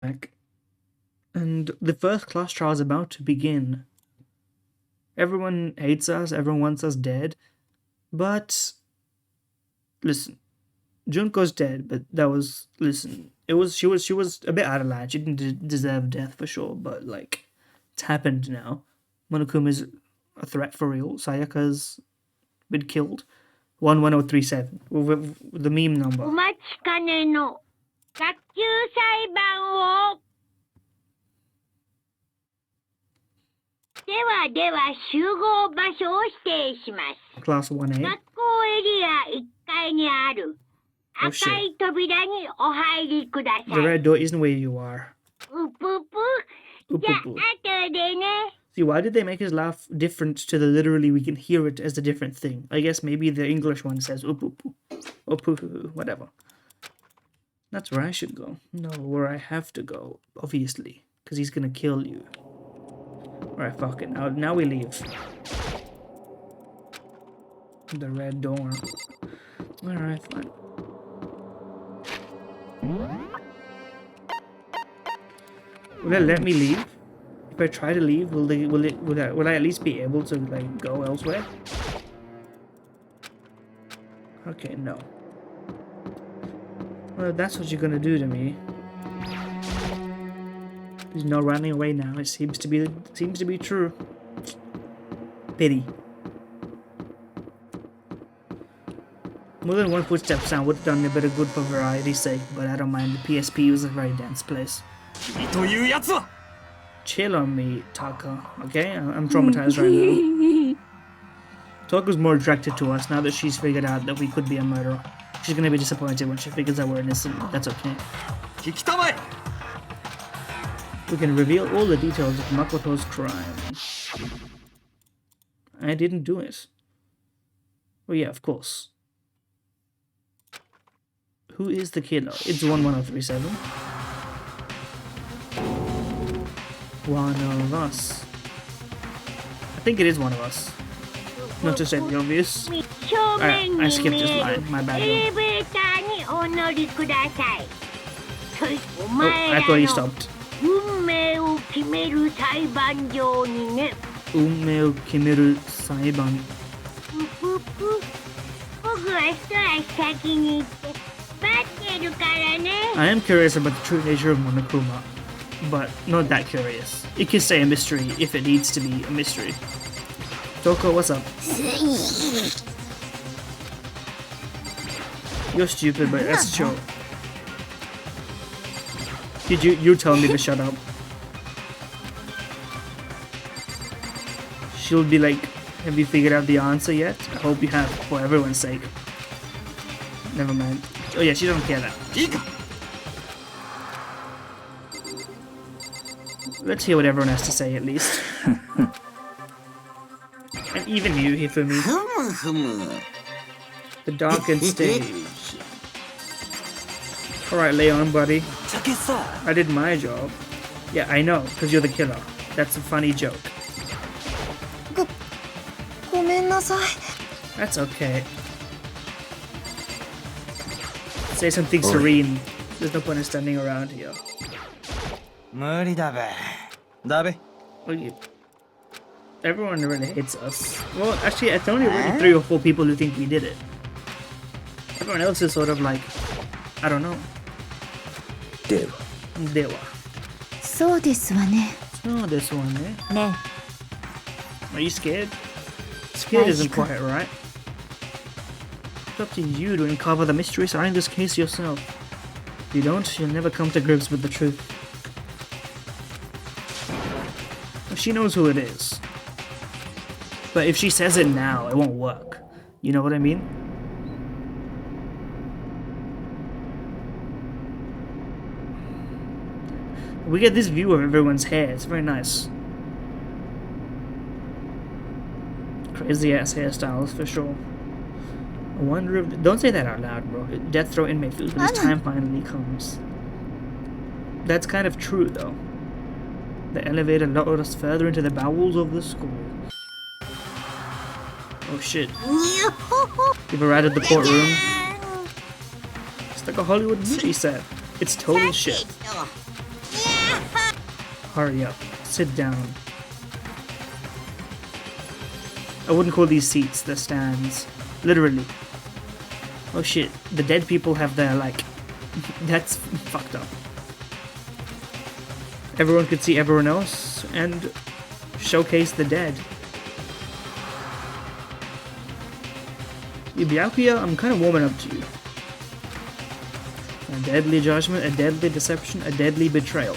back. And the first class trial is about to begin. Everyone hates us, everyone wants us dead. But listen, Junko's dead, but that was she was a bit out of line. She didn't deserve death for sure, but like it's happened now. Monokuma's a threat for real. Sayaka's been killed. 11037 with the meme number. お待ちかねの学級裁判を。では集合場所を指定します。 Class 1A. 学校エリア1階にある赤い扉にお入りください。 The red door isn't where you are. うぷぷ。じゃあ後でね。 See, why did they make his laugh different to the literally we can hear it as a different thing? I guess maybe the English one says upupu. Upupu, whatever. That's where I should go. No, where I have to go, obviously. Because he's gonna kill you. Alright, fuck it. Now we leave. The red door. Alright, fine. Will it let me leave? If I try to leave, will I at least be able to like go elsewhere? Okay, no. Well, if that's what you're gonna do to me. There's no running away now. It seems to be true. Pity. More than one footstep sound would have done a bit of good for variety's sake, but I don't mind. The PSP was a very dense place. Chill on me, Taka. Okay, I'm traumatized right now. Taka's more attracted to us now that she's figured out that we could be a murderer. She's gonna be disappointed when she figures out we're innocent. That's okay. We can reveal all the details of Makoto's crime. I didn't do it. Oh yeah, of course. Who is the killer? It's 11037. One of us. I think it is one of us. Not to say the obvious. I skipped this line. My bad. Oh, I thought he stopped. 運命を決める裁判場にね。運命を決める裁判。ぷぷ。僕は一足先に行って待ってるからね。I am curious about the true nature of Monokuma, but not that curious. It can say a mystery if it needs to be a mystery. Toko, what's up? You're stupid, but that's chill. Did you tell me to shut up? She'll be like, have you figured out the answer yet? I hope you have, for everyone's sake. Never mind. Oh yeah, she doesn't care that. Let's hear what everyone has to say at least. And even you, Hifumi. The darkened stage. Alright, Leon, buddy. I did my job. Yeah, I know, because you're the killer. That's a funny joke. That's okay. Say something serene. There's no point in standing around here. Everyone really hates us. Well, actually, it's only really 3 or 4 people who think we did it. Everyone else is sort of like, I don't know. Dewa. So this one, eh? Are you scared? Scared isn't quite right. It's up to you to uncover the mystery surrounding this case yourself. If you don't, you'll never come to grips with the truth. She knows who it is. But if she says it now, it won't work. You know what I mean? We get this view of everyone's hair. It's very nice. Crazy ass hairstyles for sure. I wonder if... Don't say that out loud, bro. Death Row inmate feels when his time finally comes. That's kind of true, though. The elevator lowered us further into the bowels of the school. Oh shit. We've arrived at the courtroom. It's like a Hollywood movie set. It's total shit. Hurry up. Sit down. I wouldn't call these seats, they're stands. Literally. Oh shit, the dead people have their, like... That's fucked up. Everyone could see everyone else and showcase the dead. Byakuya, I'm kind of warming up to you. A deadly judgment, a deadly deception, a deadly betrayal.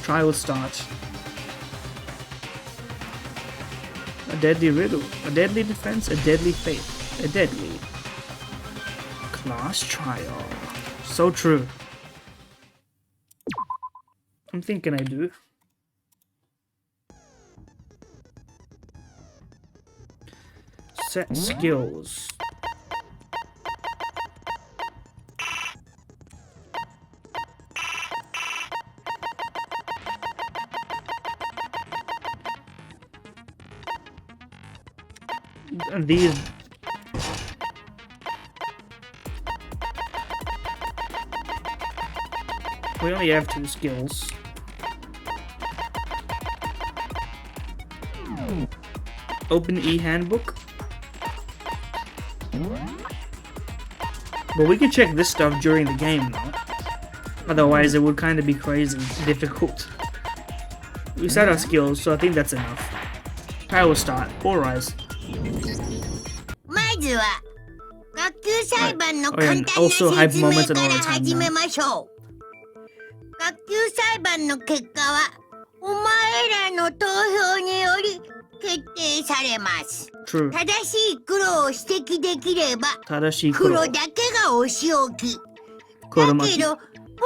Trial starts. A deadly riddle, a deadly defense, a deadly faith, a deadly class trial. So true. I'm thinking I do. Set skills. These we only have 2 skills. Open e-handbook. But we can check this stuff during the game though. Otherwise it would kind of be crazy difficult. We set our skills, so I think that's enough. I will start. All rise. Also hype moments and all the time now. 学級裁判の結果はお前らの投票により決定されます。True. 正しい黒を指摘できれば正しい黒だけがお仕置き。だけど、も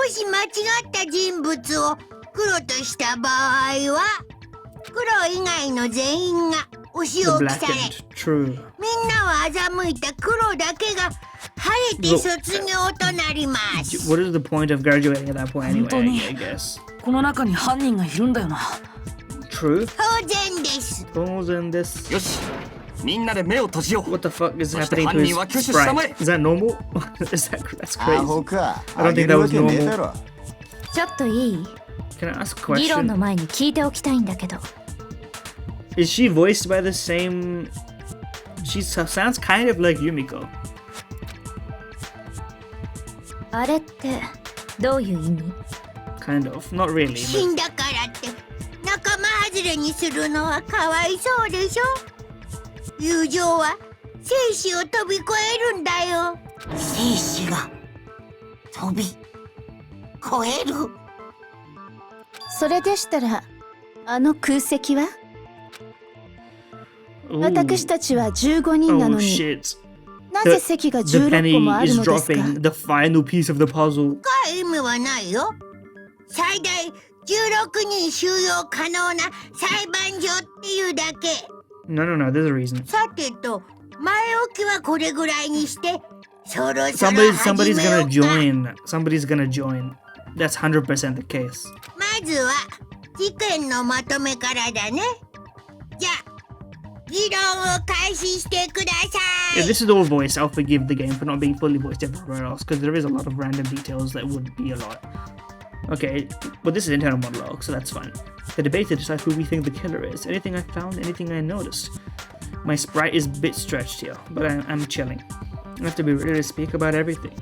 し間違った人物を黒とした場合は黒以外の全員がお仕置きされ、みんなは欺いた黒だけが晴れて卒業となります。What is the point of graduating at that point anyway, I guess? この中に犯人がいるんだよな。True? 当然です。当然です。よし、みんなで目を閉じよう。What the fuck is happening to his sprite? Is that normal? That's crazy. I don't think that was normal. ちょっといい？ Can I ask a question? 議論の前に聞いておきたいんだけど。Is she voiced by the same... She sounds kind of like Yumiko. あれってどういう意味？ Kind of. Not really. 死んだからって仲間外れにするのはかわいそうでしょ。友情は生死を飛び越えるんだよ。生死が飛び越える。それでしたらあの空席は？ Ooh. 私たちは15人なのに、 shit. なぜ席が The 16 penny 個もある is のですか？ dropping. The final piece of the puzzle. 深い意味はないよ。最大16人収容可能な裁判所っていうだけ。No, there's a reason. さてと、前置きはこれぐらいにして、そろそろ始めようか。Somebody's gonna join. That's 100% the case. まずは事件のまとめからだね。じゃあ、議論を開始してください。 If this is all voiced, I'll forgive the game for not being fully voiced everywhere else, because there is a lot of random details that would be a lot. Okay, but this is internal monologue, so that's fine. The debate to decide who we think the killer is. Anything I found, anything I noticed. My sprite is a bit stretched here, but I'm chilling. I have to be ready to speak about everything.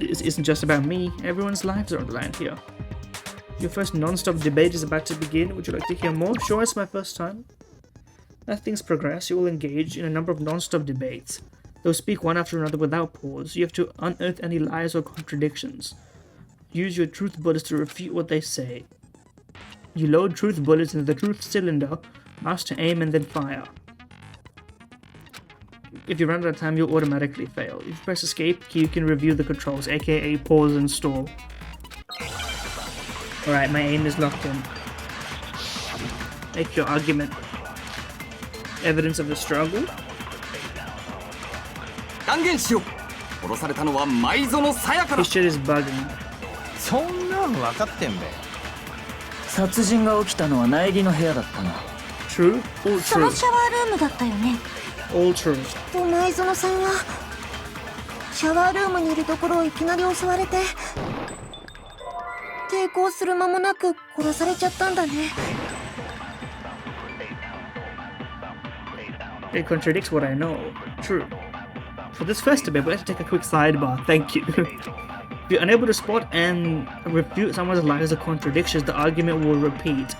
This isn't just about me, everyone's lives are on the line here. Your first non-stop debate is about to begin. Would you like to hear more? Sure, it's my first time. As things progress, you will engage in a number of non-stop debates. They'll speak one after another without pause. You have to unearth any lies or contradictions. Use your truth bullets to refute what they say. You load truth bullets into the truth cylinder, mouse to aim and then fire. If you run out of time, you'll automatically fail. If you press escape key, you can review the controls, aka pause and stall. Alright, my aim is locked in. Make your argument. Evidence of the struggle? 断言しよう。殺されたのは舞園さやかだ。 This shit is bugging. そんなん分かってんべ。殺人が起きたのは苗木の部屋だったな。 True? All その true. シャワールームだったよね。 All true. と前園さんはシャワールームにいるところをいきなり襲われて、で抵抗する間もなく殺されちゃったんだね。 It contradicts what I know. True. For this first debate, we'd like to take a quick sidebar. Thank you. If you're unable to spot and refute someone's lies or contradictions, the argument will repeat.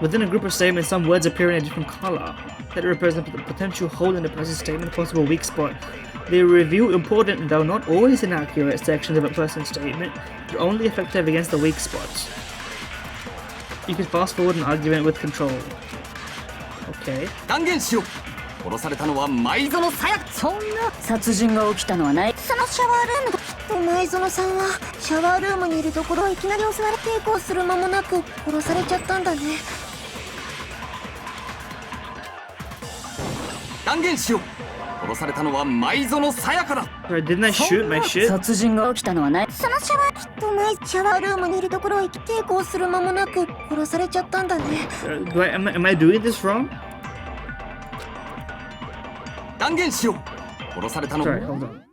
Within a group of statements, some words appear in a different color that represent the potential hole in the person's statement, possible weak spot. They review important, though not always inaccurate, sections of a person's statement, but only effective against the weak spots. You can fast forward an argument with control. Okay. 断言しろ。殺されたのは舞園さや。そんな殺人が起きたのはない。そのシャワールームがきっと舞園さんはシャワールームにいるところをいきなり襲われ抵抗する間もなく殺されちゃったんだね。断言しろ。殺されたのは舞園さやかだ。 Right, didn't I shoot my shit? 殺人が起きたのはない。そのシャワーきっとシャワールームにいるところを抵抗する間もなく殺されちゃったんだね。Am I doing this wrong? 断言しろ。殺されたのは Sorry, hold on.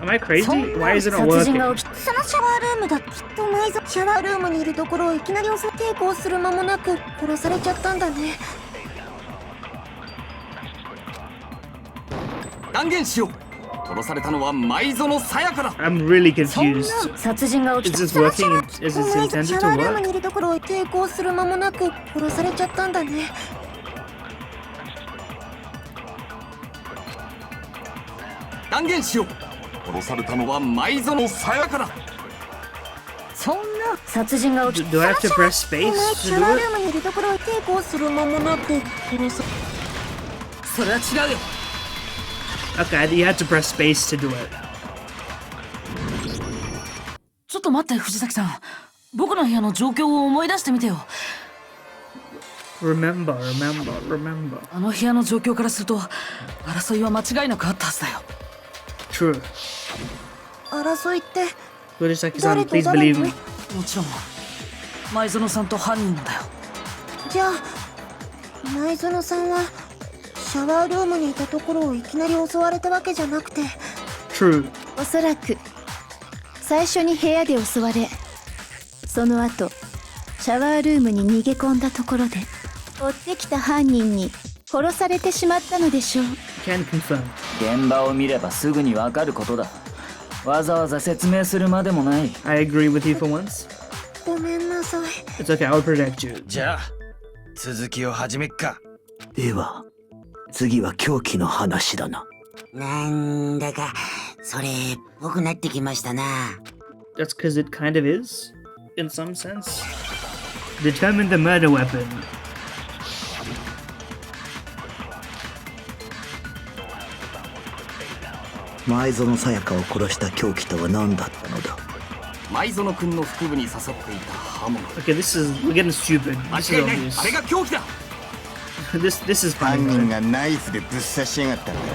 Am I crazy? Why is it not 殺人 working? が起きそのシャワールームがきっとシャワールームにいるところをいきなり抵抗する間もなく殺されちゃったんだね。断言しろ。殺されたのは舞園さやかだ。 I'm really confused. 殺人が起き Is た。 this working? Is this シ intended ャワールー to ム work? にいるところを抵抗する間もなく殺されちゃったんだね。断言しろ。殺されたのは舞園さやかだ。そんな殺人が起き Do I have to press space シ to ャワ do ール it? ームにいるところを抵抗する間もなく殺さそれは違うよ。 Okay, you had to press space to do it. ちょっと待って藤崎さん。僕の部屋の状況を思い出してみてよ。 Remember. あの部屋の状況からすると争いは間違いなくあったはずだよ。 True. 争いって Furisaki-san, please believe me. もちろん舞園さんと犯人のだよ。じゃあ舞園さんはシャワールームにいたところをいきなり襲われたわけじゃなくて True. おそらく最初に部屋で襲われ、その後シャワールームに逃げ込んだところで追ってきた犯人に殺されてしまったのでしょう。 Can confirm. 現場を見ればすぐにわかることだ。わざわざ説明するまでもない。 I agree with you for once. ごめんなさい。 It's okay, I'll protect you. じゃあ続きを始めっか。では次は凶器の話だな。なんだかそれっぽくなってきましたな。 That's because it kind of is, in some sense. Determine the murder weapon. 前園さやかを殺した凶器とは何だったのだ。舞園くんの腹部に刺さっていた刃物。 Okay, we're getting stupid. 間 This 違 is いない。 obvious. あれが凶器だ。This is 犯人 funny. がナイフでぶっ刺しやがったんだな。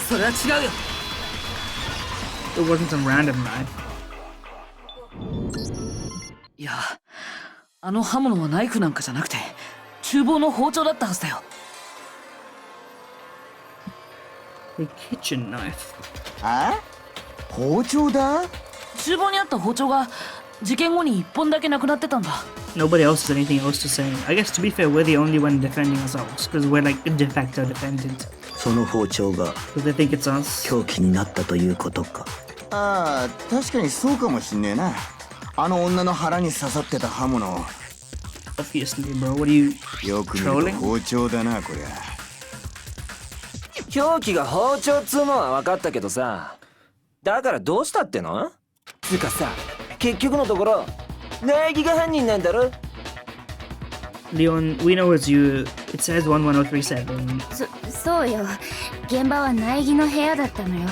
それは違うよ。 It wasn't some random knife. いや、あの刃物はナイフなんかじゃなくて厨房の包丁だったはずだよ。 A kitchen knife. あ？包丁だ？厨房にあった包丁が事件後に一本だけなくなってたんだ。 Nobody else has anything else to say. I guess to be fair, we're the only one defending ourselves because we're like de facto defendant. その包丁が Because they think it's us. 凶器になったということか。ああ、確かにそうかもしんねえな。あの女の腹に刺さってた刃物。 Obviously, bro. What are you よく見ると trolling? 包丁だなこりゃ。凶器が包丁っつうのは分かったけどさ、だからどうしたっての？つうかさ、結局のところ苗木が犯人なんだろ？ Leon, we know it's you. It says 11037. そうよ。現場は苗木の部屋だったのよ。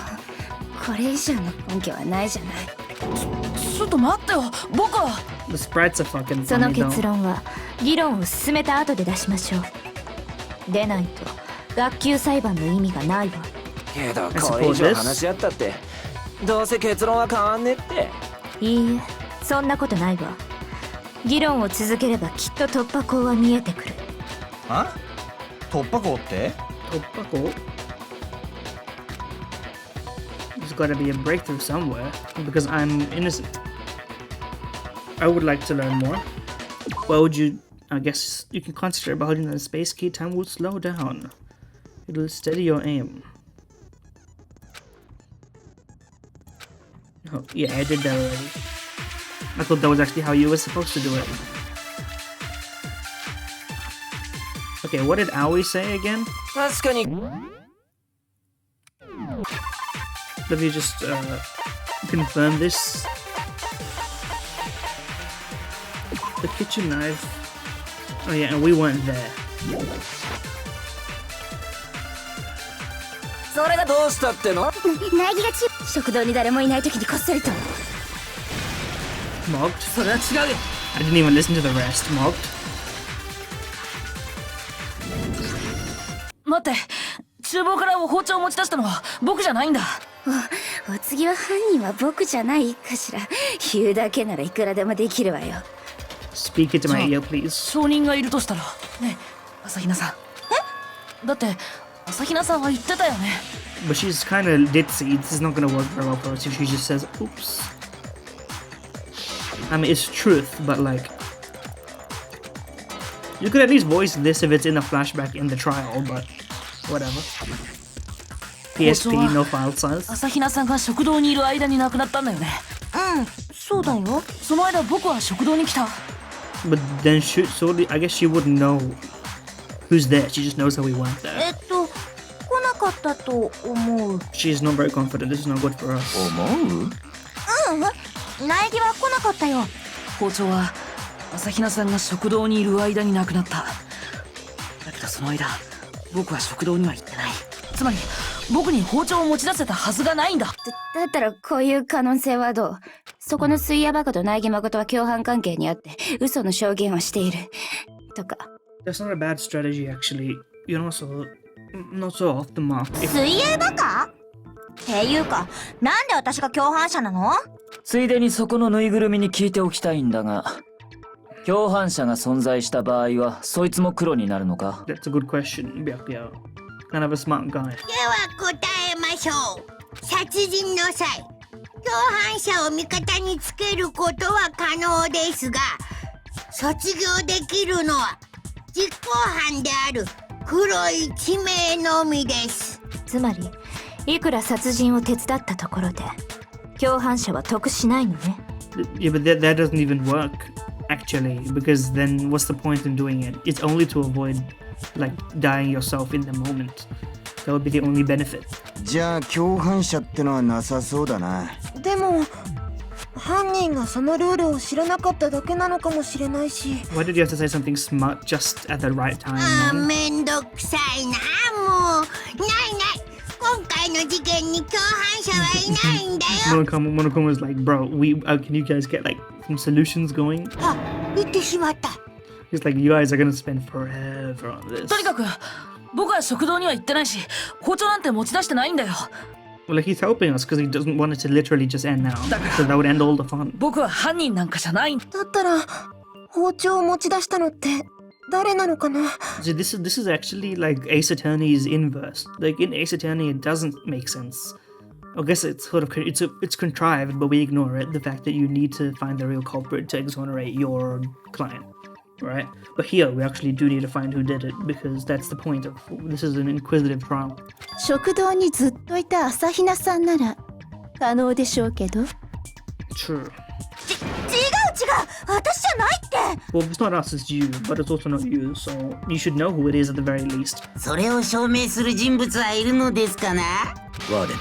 これ以上の根拠はないじゃない。ちょっと待ってよ。僕は The sprites are fucking その funny 結 though. 論は議論を進めた後で出しましょう。でないと学級裁判の意味がないわ。けど I これ以 suppose 上 this. 話し合ったってどうせ結論は変わんねえって。いいえ、そんなことないわ。議論を続ければきっと突破口は見えてくる。あ？突破口って？突破口? There's gotta be a breakthrough somewhere, because I'm innocent. I would like to learn more. What would you... I guess you can concentrate by holding the space key. Time will slow down. It'll steady your aim. Oh, yeah, I did that already. I thought that was actually how you were supposed to do it. Okay, what did Aoi say again? 確かに。 Let me just confirm this. The kitchen knife. Oh yeah, and we weren't there. それがどうしたっての？苗木が食堂に誰もいない時にこっそりと。Mocked? それは違うよ。 I didn't even listen to the rest. Mocked? 待って、厨房から包丁を持ち出したのは僕じゃないんだ。お次は犯人は僕じゃないかしら。言うだけならいくらでもできるわよ。Speak it to my ear, please. 証人がいるとしたらね、朝比奈さん。だって朝比奈さんは言ってたよね。 But she's kind of ditzy. This is not gonna work very well for us if she just says, oops. I mean, it's truth, but like... You could at least voice this if it's in a flashback in the trial, but... Whatever. PSP, no file size. 朝比奈さんが食堂にいる間に亡くなったんだよね。そうだよ。その間僕は食堂に来た。 But then surely, I guess she wouldn't know who's there. She just knows that we weren't there. 来なかったと思う。She's not very confident. This is not good for us. 思う？苗木は来なかったよ。包丁は朝比奈さんが食堂にいる間に亡くなった。だけどその間僕は食堂には行ってない。つまり僕に包丁を持ち出せたはずがないんだ。だったらこういう可能性はどう？そこの水屋バカと苗木誠は共犯関係にあって嘘の証言をしているとか。 That's not a bad strategy, actually. You're not so off the mark. 水泳バカっていうか、なんで私が共犯者なの？ついでにそこのぬいぐるみに聞いておきたいんだが、共犯者が存在した場合はそいつも黒になるのか？ That's a good question, Byakuya. Kind of a smart guy. では答えましょう。殺人の際、共犯者を味方につけることは可能ですが、卒業できるのは実行犯である黒い地名のみです。つまりいくら殺人を手伝ったところで共犯者は得しないのね。 Yeah, but that doesn't even work, actually, because then what's the point in doing it? It's only to avoid, like, dying yourself in the moment. That would be the only benefit. じゃあ共犯者ってのはなさそうだな。でも犯人がそのルールを知らなかっただけなのかもしれないし。 Why did you have to say something smart just at the right time? めんどくさいな、もう。ないない。今回の事件に共犯者はいないんだよ。Monokuma was like, bro, can you guys get like some solutions going? あ、言ってしまった。He's like, you guys are gonna spend forever on this. とにかく僕は食堂には行ってないし、包丁なんて持ち出してないんだよ。 Well, like, he's helping us because he doesn't want it to literally just end now. So that would end all the fun. 僕は犯人なんかじゃない。だったら包丁を持ち出したのって誰なのかな。 See, this is actually like Ace Attorney's inverse. Like in Ace Attorney, it doesn't make sense. I guess it's sort of it's contrived, but we ignore it. The fact that you need to find the real culprit to exonerate your client, right? But here we actually do need to find who did it because that's the point of this is an inquisitive trial. 食堂にずっといた朝比奈さんなら可能でしょうけど。 True. 違う、私じゃないって。 Well, it's not us, it's you, but it's also not you, so you should know who it is at the very least. それを証明する人物はいるのですかな？我だ。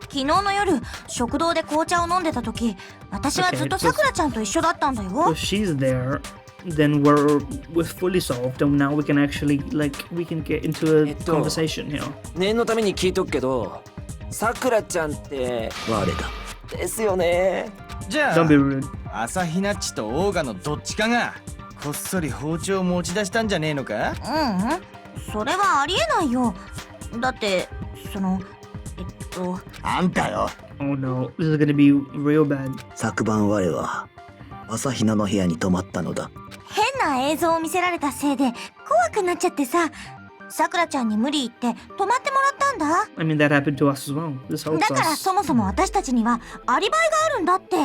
昨日の夜、食堂で紅茶を飲んでた時、私はずっとさくらちゃんと一緒だったんだよ。 So if she's there, then we're fully solved, and now we can actually we can get into a conversation here. 念のために聞いとくけど、さくらちゃんって我だ。ですよね。じゃあ Don't be rude. 朝比奈っちとオーガのどっちかがこっそり包丁を持ち出したんじゃねえのか？それはありえないよ。だってあんたよ。Oh no, this is gonna be real bad. 昨晩我は朝比奈の部屋に泊まったのだ。変な映像を見せられたせいで怖くなっちゃってさ、さくらちゃんに無理言って泊まってもらったんだ。 I mean, that happened to us as well. This helps だから us. そもそも私たちにはアリバイがあるんだって。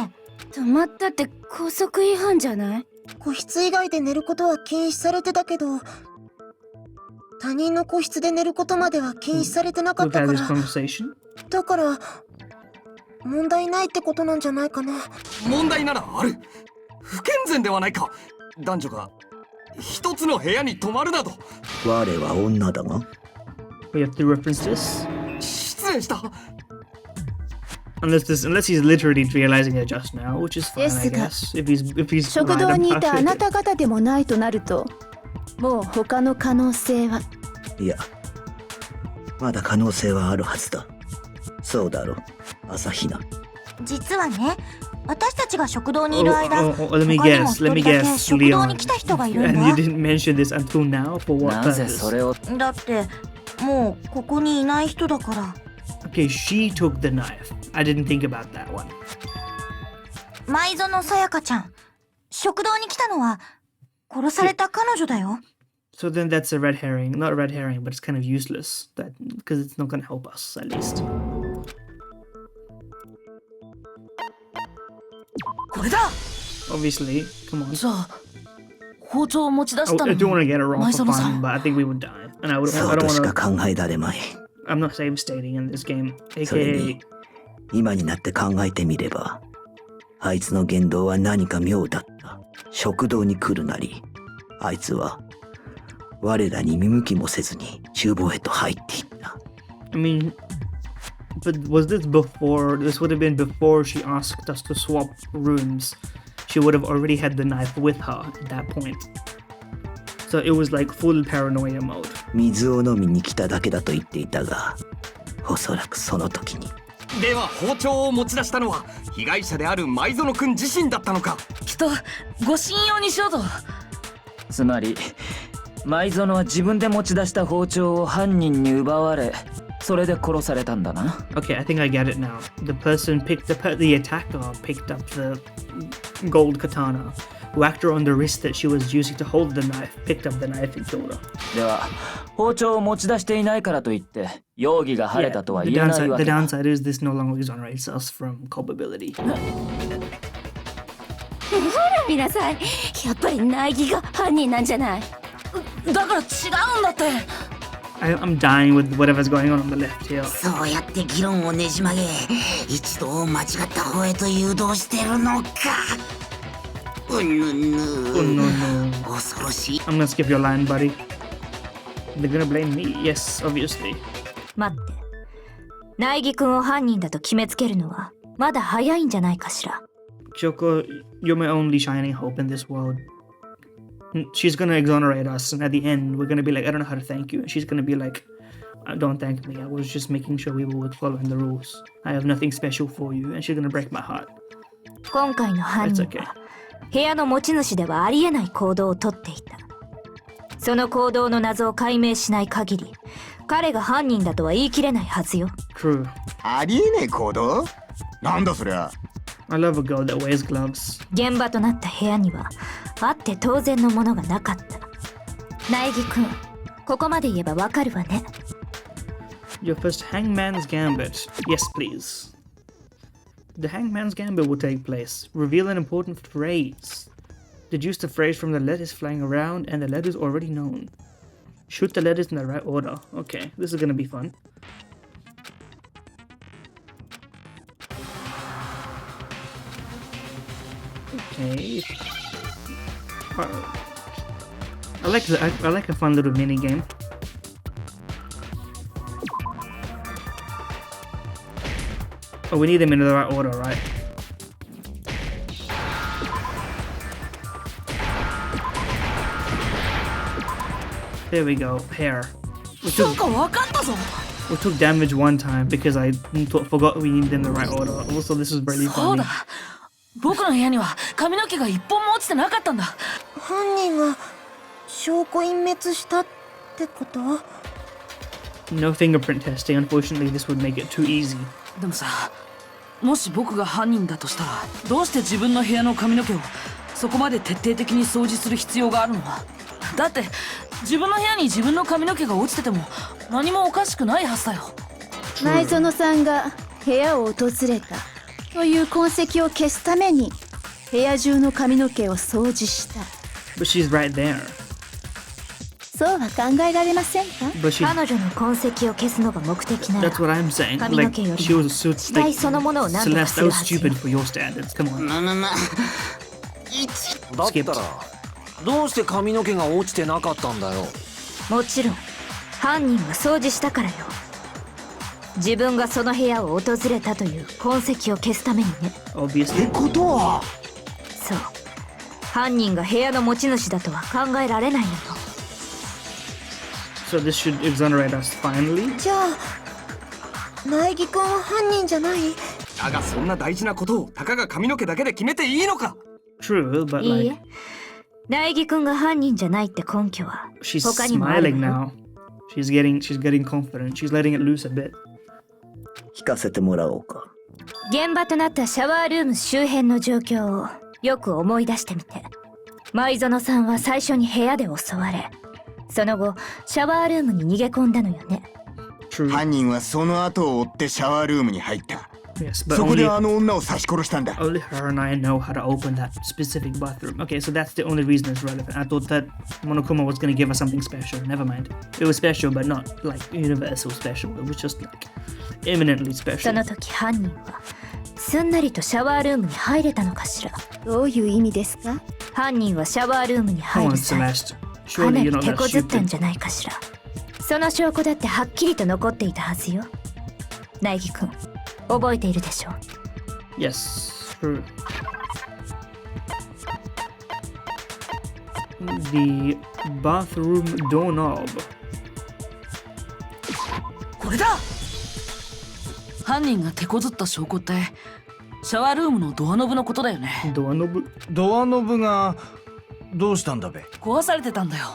泊まったって校則違反じゃない？個室以外で寝ることは禁止されてたけど、他人の個室で寝ることまでは禁止されてなかっ We've た had か this ら、 conversation. だから問題ないってことなんじゃないかな。問題ならある。不健全ではないか。男女が一つの部屋に泊まるなど。我は女だが。We have to reference this. 失礼した。Unless he's literally realizing it just now, which is fine, I ですが、 guess. If he's 食 right 堂にい about たあな it. た方でもないとなると、もう他の可能性は。いや、まだ可能性はあるはずだ。そうだろ、朝比奈。実はね、私たちが食堂にいる間、 Let me 他にも guess, 一 let me 人だけ guess, 食堂に Leon. 来た人がいるん And だ you。didn't mention this until now? For what なぜ purpose? それを。だってもうここにいない人だから。 Okay, she took the knife. I didn't think about that one. 舞園さやかちゃん、食堂に来たのは殺された彼女だよ。 So then that's a red herring. Not a red herring, but it's kind of useless. That because it's not gonna help us, at least. これだ。 Obviously, come on. じゃあ包丁を持ち出 I, したの I do want to get it wrong 舞 for 園さ fun, ん。 but I think we would die. And I そ don't うと want し to. か考えられまい。 I'm not save stating in this game. それ AKA, に今になって考えてみれば、あいつの言動は何か妙だった。食堂に来るなり、あいつは我らに見向きもせずに厨房へと入っていった。 I mean, but was this before? This would have been before she asked us to swap rooms. She would have already had the knife with her at that point. So it was like full paranoia mode. 水を飲みに来ただけだと言っていたが、おそらくその時に。では包丁を持ち出したのは被害者である舞園くん自身だったのか。きっとご信用にしようと。つまり舞園は自分で持ち出した包丁を犯人に奪われ、それで殺されたんだな。 Okay, I think I get it now. The attacker picked up the gold katana, whacked her on the wrist that she was using to hold the knife, picked up the knife and killed her. では包丁を持ち出していないからといって容疑が晴れたとは the 言えないわ downside, け the だ。 downside is this no longer exonerates us from culpability. 見なさい。やっぱり苗木が犯人なんじゃない。だから違うんだって。I'm dying with whatever's going on the left here. そうやって議論をねじ曲げ、一度間違った方へと誘導してるのか。うんぬんぬ Oh no no. 恐ろしい。 I'm gonna skip your line, buddy. They're gonna blame me. Yes, obviously. 待って、苗木くんを犯人だと決めつけるのはまだ早いんじゃないかしら。 Kyoko, you're my only shining hope in this world. She's gonna exonerate us, and at the end, we're gonna be like, I don't know how to thank you. And she's gonna be like, don't thank me. I was just making sure we were following the rules. I have nothing special for you. And she's gonna break my heart. 今回の犯 It's 人 okay. は部屋の持ち主ではありえない行動をとっていた。その行動の謎を解明しない限り、彼が犯人だとは言い切れないはずよ。 True. ありえねえ行動？なんだそりゃ。I love a girl that wears gloves. 現場となった部屋にはあって当然のものがなかった。苗木くん、ここまで言えばわかるわね。 Your first Hangman's Gambit. Yes, please. The Hangman's Gambit will take place. Reveal an important phrase. Deduce the phrase from the letters flying around and the letters already known. Shoot the letters in the right order. Okay, this is gonna be fun. Okay. I like a fun little mini game. Oh, we need them in the right order, right? There we go. Hair. We そう took, か分かったぞ。 we took damage one time because I forgot we needed in the right order. Also, this is really そう funny. だ。僕の部屋には髪の毛が一本も落ちてなかったんだ。犯人が証拠隠滅したってこと？ No fingerprint testing. Unfortunately, this would make it too easy. でもさ、もし僕が犯人だとしたら、どうして自分の部屋の髪の毛をそこまで徹底的に掃除する必要があるの？だって自分の部屋に自分の髪の毛が落ちてても何もおかしくないはずだよ。前園さんが部屋を訪れたという痕跡を消すために部屋中の髪の毛を掃除した。 But she's right there. そうは考えられませんか？ But she. 彼女の痕跡を消すのが目的なら That's what I'm saying. 髪の Like 毛より she も was so 死体 like そのものを何とか Celeste. す That る was はずよ stupid for your standards. Come on. だったらどうして髪の毛が落ちてなかったんだよ。もちろん犯人が掃除したからよ。自分がその部屋を訪れたという痕跡を消すためにね。 Obviously. ことはそう、犯人が部屋の持ち主だとは考えられないのよ。 So this should exonerate us finally. じゃあ苗木くんは犯人じゃない？だがそんな大事なことをたかが髪の毛だけで決めていいのか？ True, but いい like え、苗木くんが犯人じゃないって根拠は she's 他にもある smiling わよ。 now. She's getting confident. She's letting it loose a bit. 聞かせてもらおうか。現場となったシャワールーム周辺の状況をよく思い出してみて。前園さんは最初に部屋で襲われ、その後シャワールームに逃げ込んだのよね。 True. 犯人はその後を追ってシャワールームに入った。 Yes, but そこで only あの女を刺し殺したんだ。 only her and I know how to open that specific bathroom. Okay, so that's the only reason it's relevant. I thought that Monokuma was gonna give us something special. Never mind. It was special, but not like universal special. It was just like eminently そ special. の時犯人はすんなりとシャワールームに入れたのかしら。どういう意味ですか？犯人はシャワールームに Come 入 on, る際 Celeste. か Surely な you're り not 手 that こずったん stupid. じゃないかしら。その証拠だってはっきりと残っていたはずよ。苗木くん、覚えているでしょう。 Yes, true. The bathroom doorknob. これだ。犯人が手こずった証拠ってシャワールームのドアノブのことだよね。 Doorknob. ドアノブがどうしたんだべ？壊されてたんだよ。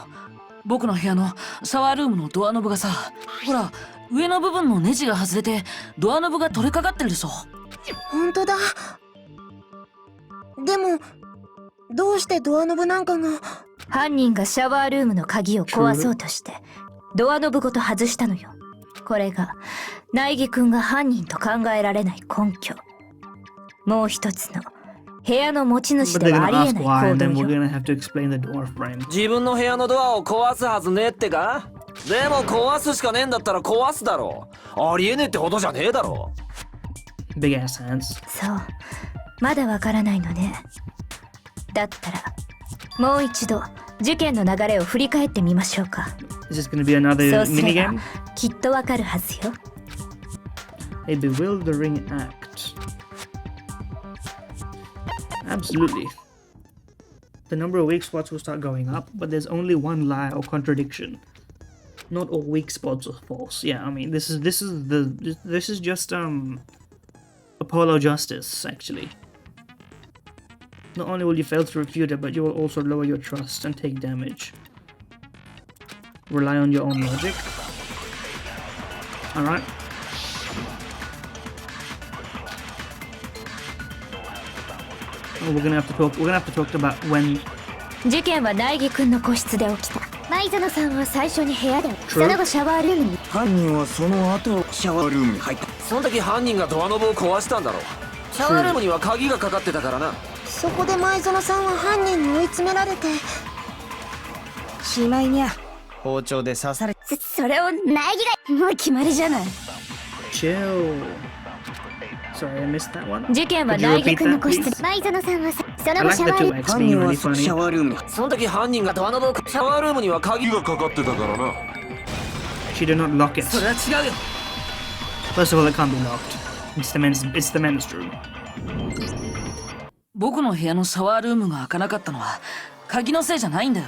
僕の部屋のシャワールームのドアノブがさ、ほら上の部分のネジが外れてドアノブが取れかかってるでしょ。本当だ。でもどうしてドアノブなんかが？犯人がシャワールームの鍵を壊そうとしてドアノブごと外したのよ。これが苗木くんが犯人と考えられない根拠。もう一つの部屋の持ち主 But で they're はあ gonna りえ ask ない why, 行 and 動 then we're よ。 gonna have to explain the door frame. 自分の部屋のドアを壊すはずねえってか？でも壊すしかねえんだったら壊すだろ。ありえねえってほどじゃねえだろ。 Big ass hands. そう、まだわからないのね。だったらもう一度事件の流れを振り返ってみましょうか。 Is this gonna be another そうすれば minigame? きっとわかるはずよ。 A bewildering act. Absolutely. The number of weak spots will start going up, but there's only one lie or contradiction. Not all weak spots are false. Yeah, I mean this is just Apollo justice actually. Not only will you fail to refute it, but you will also lower your trust and take damage. Rely on your own logic. Alright. Oh, we're gonna have to talk about when 事件は苗木くんの個室で起きた。前園さんは最初に部屋で、その後シャワールームに。犯人はその後シャワールームに入った。その時犯人がドアノブを壊したんだろ。シャワールームには鍵がかかってたからな。そこで前園さんは犯人に追い詰められて。しまいにゃ包丁で刺され。それを苗木がもう決まりじゃない。 chill. Sorry, I missed that one. 事件は Could you 苗木 repeat くんの that, 個室 please? で。前園さんはそ I の後 like シャ the ワールー 2X ム。 犯 being 人 really は funny. シャワールームに。その時犯人がドアノブをシャワールームには鍵がかかってたからな。 She did not lock it. それは違うよ。 First of all, it can't be locked. It's the men's room. 僕の部屋のシャワールームが開かなかったのは鍵のせいじゃないんだよ。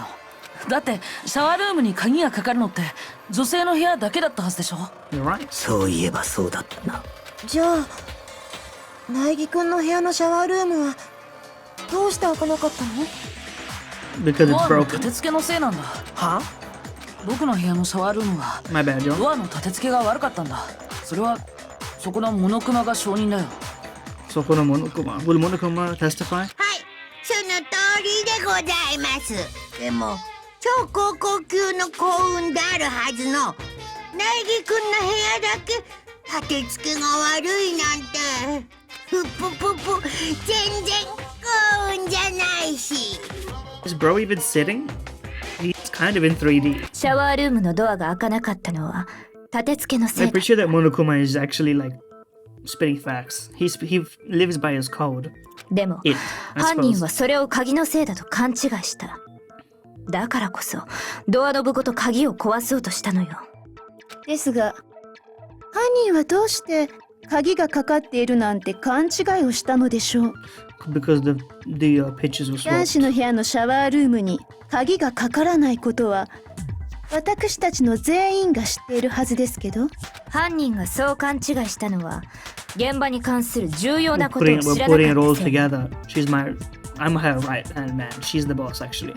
だってシャワールームに鍵がかかるのって女性の部屋だけだったはずでしょ。 You're right. そういえばそうだったな。じゃあ苗木くんの部屋のシャワールームはどうして開かなかったの？ Because ド it's アの broken. 立て付けのせいなんだ。は？僕の部屋のシャワールームは My bad, John. ドアの立て付けが悪かったんだ。それはそこのモノクマが証人だよ。So, will Monokuma testify? はい、その通りでございます。でも、超高校級の幸運であるはずの苗木くんの部屋だけ立て付けが悪いなんて。ふぷぷぷ、全然幸運じゃないし。Is bro even sitting? He's kind of in 3D. シャワールームのドアが開かなかったのは立て付けのせ I'm いだ。 pretty sure that Monokuma is actually like spitting facts. He lives by his code. でも I 犯人 suppose. はそれを鍵のせいだと勘違いした。だからこそドアノブごと鍵を壊そうとしたのよ。ですが犯人はどうして鍵がかかっているなんて勘違いをしたのでしょう。 Because the pitches were 男 swapped. 子の部屋のシャワールームに鍵がかからないことは私たちの全員が知っているはずですけど、犯人がそう勘違いしたのは現場に関する重要なことを We're 知ら putting な it か all ったせい。 together. I'm her right hand man. She's the boss, actually.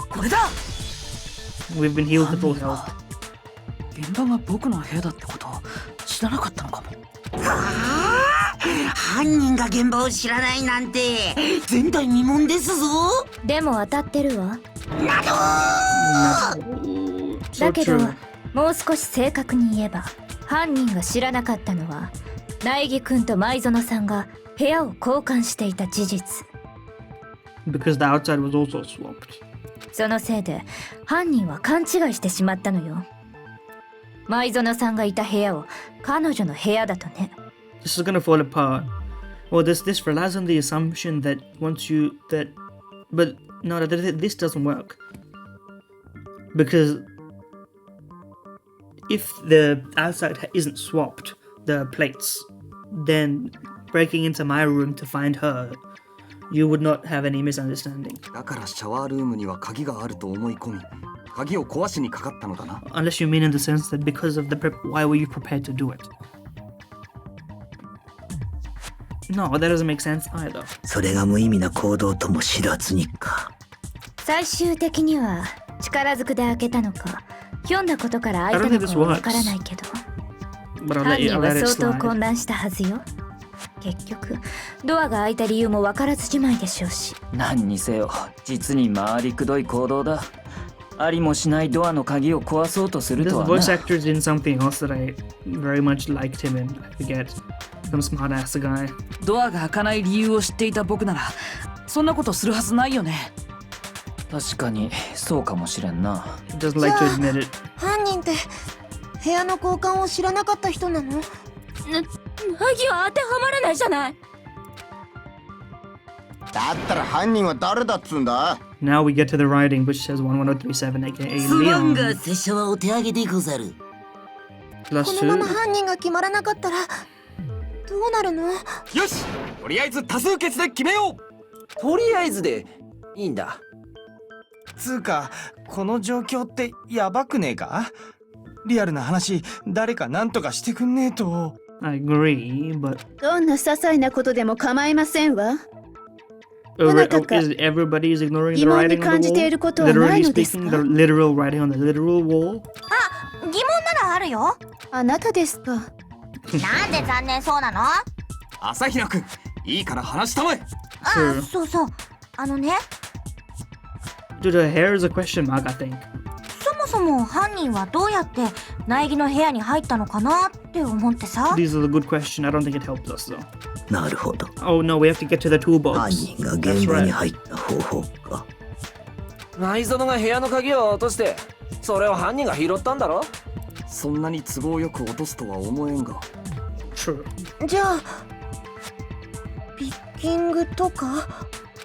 これだ。 We've been healed to full health. 現場が僕の部屋だってこと知らなかったのかも。犯人が現場を知らないなんて前代未聞ですぞ。でも当たってるわ。 So だけど true. もう少し正確に言えば犯人が知らなかったのは苗木くんと舞園さんが部屋を交換していた事実。 Because the outside was also swapped. そのせいで犯人は勘違いしてしまったのよ。舞園さんがいた部屋を彼女の部屋だとね。 This is gonna fall apart. Well, this relies on the assumption that but no, this doesn't work. Because if the outside isn't swapped, the plates, then breaking into my room to find her, you would not have any misunderstanding. だからシャワールームには鍵があると思い込み、鍵を壊しにかかったのだな。 Unless you mean in the sense that because of why were you prepared to do it? No, that doesn't make sense either. それが無意味な行動とも知らずにか。最終的には力ずくで開けたのかひょんなことから開いた I don't の think this かはわからないけど But I'll 犯 let you, 人 I'll は let it 相当 slide. 混乱したはずよ。結局ドアが開いた理由も分からずじまいでしょうし。何にせよ実に回りくどい行動だ。ありもしないドアの鍵を壊そうとする This とは voice な。 actor is in something else that I very much liked him in. I forget. Some smart ass guy. ドアが開かない理由を知っていた僕ならそんなことするはずないよね。確かにそうかもしれんな。 He doesn't like to admit it. 犯人って部屋の交換を知らなかった人なの？鍵は当てはまらないじゃない。だったら犯人は誰だっつんだ？ Now we get to the writing, which says 11037, aka すまんが Leon. 拙者はお手上げでござる。 Plus このまま 2. 犯人が決まらなかったらどうなるの？よし、とりあえず多数決で決めよう。とりあえずでいいんだ。つうかこの状況ってやばくねえか？リアルな話誰か何とかしてくんねえと。 I agree, but どんな些細なことでも構いませんわ。 is everybody is ignoring the 疑問 writing に on 感 the じてい wall? ることはない Literally のです speaking, か？ the literal writing on the literal wall? 疑問ならあるよ。あなたですか？なんで残念そうなの？朝比奈くん、いいから話したまえ。Sure. そうそう。ね、 Dude, her hair is a question mark, I think. そもそも犯人はどうやって苗木の部屋に入ったのかなって思ってさ。 These are a good question. I don't think it helped us though. なるほど。 Oh no, we have to get to the 犯 toolbox. 人が That's 現場に right. 入った方法か。舞園が部屋の鍵を落としてそれを犯人が拾ったんだろ。そんなに都合よく落とすとは思えんが。 True. じゃあピッキングとか？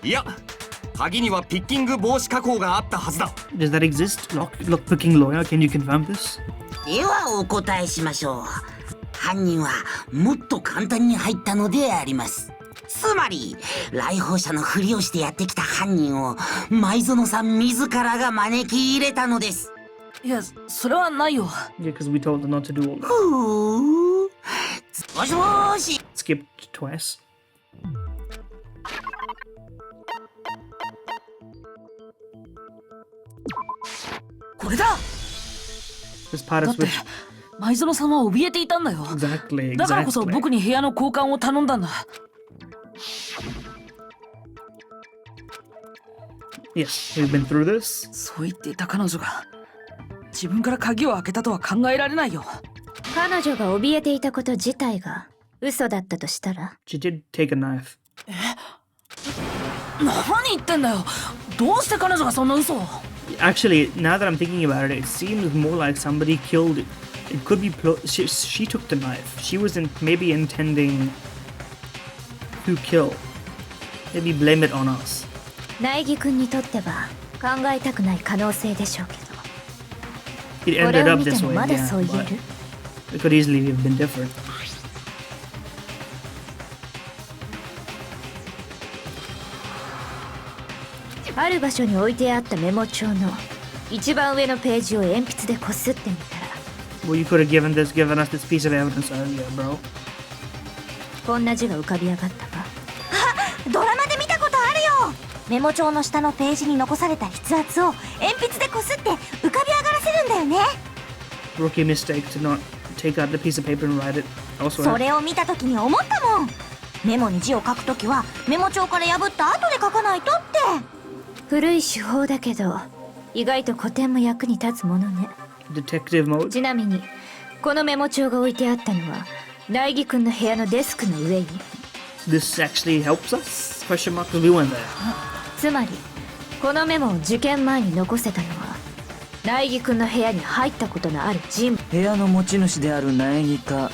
いや、鍵にはピッキング防止加工があったはずだ。 Does that exist? Lockpicking lawyer, can you confirm this? ではお答えしましょう。犯人はもっと簡単に入ったのであります。つまり来訪者のふりをしてやってきた犯人を舞園さん自らが招き入れたのです。いやそれはないよ。 Yeah, because we told her not to do all that. ふう、もしもーし。 Skipped twice. これだ。This part だ of って switch. 前園さんは怯えていたんだよ。 Exactly, だからこそ exactly. 僕に部屋の交換を頼んだんだ。 Yes, we've been through this. そう言っていた彼女が自分から鍵を開けたとは考えられないよ。彼女が怯えていたこと自体が嘘だったとしたら She did take a knife. 何言ってんだよ。どうして彼女がそんな嘘を。 Actually, now that I'm thinking about it, it seems more like somebody killed it. It could be she took the knife. She was maybe intending to kill. Maybe blame it on us. 苗木君にとっては考えたくない可能性でしょうけど、 It これ ended を up 見て this も way, まだ yeah, そう言え but る？ it could easily have been different. ある場所に置いてあったメモ帳の一番上のページを鉛筆でこすってみたら、 Well, you could have given us this piece of evidence earlier, bro. こんな字が浮かび上がったわ。ドラマで見たことあるよ。メモ帳の下のページに残された筆圧を鉛筆でこすって浮かび上がらせるんだよね。 Rookie mistake to not take out the piece of paper and write it そ elsewhere. れを見た時に思ったもん。メモに字を書くときはメモ帳から破った後で書かないとって。古い手法だけど意外と古典も役に立つものね。 Detective mode. ちなみにこのメモ帳が置いてあったのは苗木君の部屋のデスクの上に。 This actually helps us? Question mark, because we weren't there. つまりこのメモを受験前に残せたのは苗木君の部屋に入ったことのある人物。部屋の持ち主である苗木か、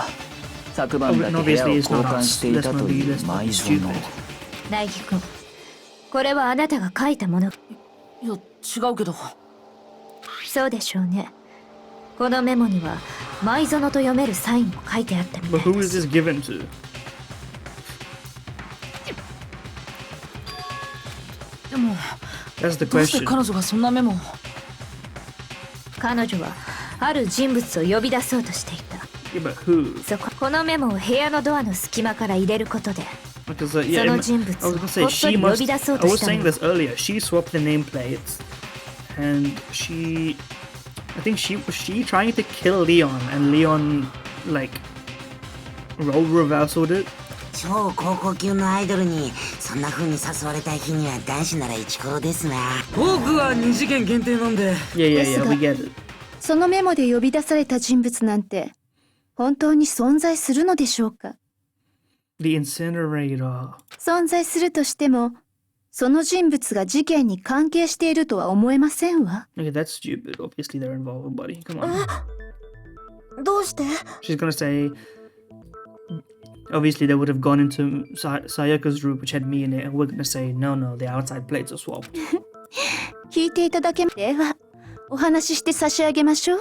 昨晩だけ部屋を Obviously, 交 it's not 換 us. してい This た must と be いう this 埋 stupid. 蔵の。苗木君、これはあなたが書いたもの。いや違うけど。そうでしょうね。このメモには舞園と読めるサインも書いてあったみた But い who で is す。 this given to? でも That's the どうして question. 彼女がそんなメモを。彼女はある人物を呼び出そうとしていた。 Yeah, but who? このメモを部屋のドアの隙間から入れることで Because, yeah, その I 人物 was を gonna say こっそ she り呼 must. び出そう I と was したの saying よ。 this earlier. She swapped the nameplates, and I think was she trying to kill Leon, and Leon like role reversaled it. 超高校級のアイドルにそんな風に誘われた日には男子ならイチコロですな。僕は2次元限定なんで。 Yeah, Yes, we get it. そのメモで呼び出された人物なんて本当に存在するのでしょうか。 The incinerator. 存在するとしてもその人物が事件に関係しているとは思えませんわ。 Okay, that's stupid. Obviously, they're involved, buddy. Come on. どうして？ She's gonna say. Obviously, they would have gone into Sayaka's room, which had me in it, and we're gonna say, no, the outside plates are swapped. 聞いていただけではお話しして差し上げましょう。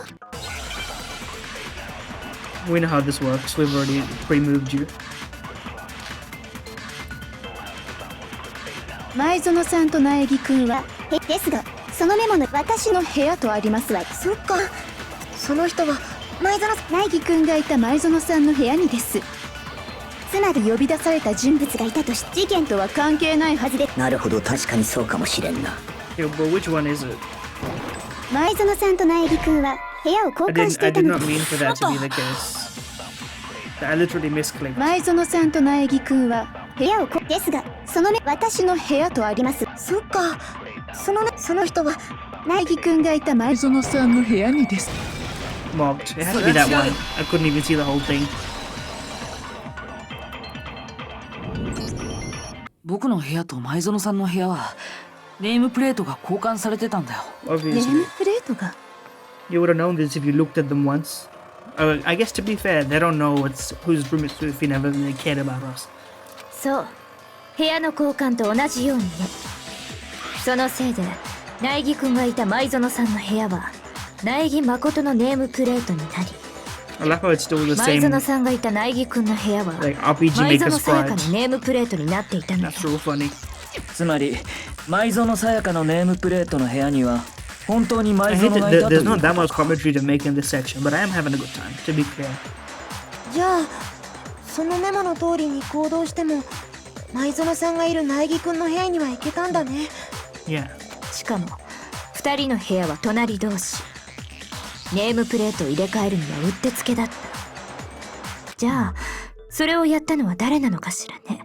We know how this works. We've already pre-moved you. 前園さんと苗木君はですがそのメモの私の部屋とありますわ。そっか。その人は前園苗木君がいた前園さんの部屋にです。つまり呼び出された人物がいたとし事件とは関係ないはずで。なるほど、確かにそうかもしれんな。Yeah, but which one is it? 前園さんと苗木君は部屋を交 I 換して did いたの not で mean す。 for that to be the case. I literally misclicked. 前園さんと苗木君は部屋をですがその私の部屋とあります。そっか。その人は苗木君がいた前園さんの部屋にです。 Marked. It has to be that one. I couldn't even see the whole thing. 僕の部屋と前園さんの部屋はネームプレートが交換されてたんだよ。ネー Obviously. ムプレートが You would have known this if you looked at them once. I guess to be fair, they don't know whose room it's if you never really cared about us. そう部屋の交換と同じようにね。そのせいで苗木君がいた前園さんの部屋は苗木誠のネームプレートになり、 I like how it's still the 前 same 園さんがいた苗木君の部屋は like RPG 前 Maker 園さやかの sprite. ネームプレートになっていたのよ。 That's real funny. つまり、前園さやかのネームプレートの部屋には、本当に前 I 園 hate が that いたとい there's う not こ that と much commentary to make in this section, but I am having a good time, to be clear. じゃあそのメモの通りに行動しても前園さんがいる苗木君の部屋には行けたんだね。 Yeah. しかも2人の部屋は隣同士。ネームプレートを入れ替えるにはうってつけだった。じゃあそれをやったのは誰なのかしらね。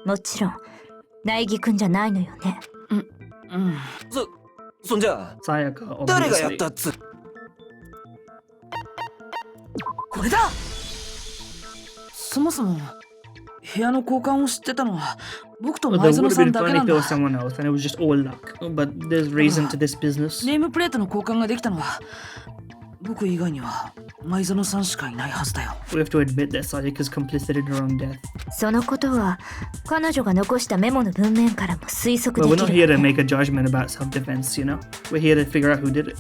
もちろん苗木くんじゃないのよね。そんじゃさやか、誰がやったっつ。これだ。そもそも部屋の交換を知ってたのは僕と Well, 前 that 園 would さ have ん been だけ funny な if ん it だ。 was someone else and it was just all luck. But there's reason to this business. ネームプレートの交換ができたのは僕以外には前園さんしかいないはずだよ。 We have to admit that Sayaka's complicit in her own death. そのことは彼女が残したメモの文面からも推測 But で we're き not here る to わね。 make a judgment about self-defense, you know? We're here to figure out who did it.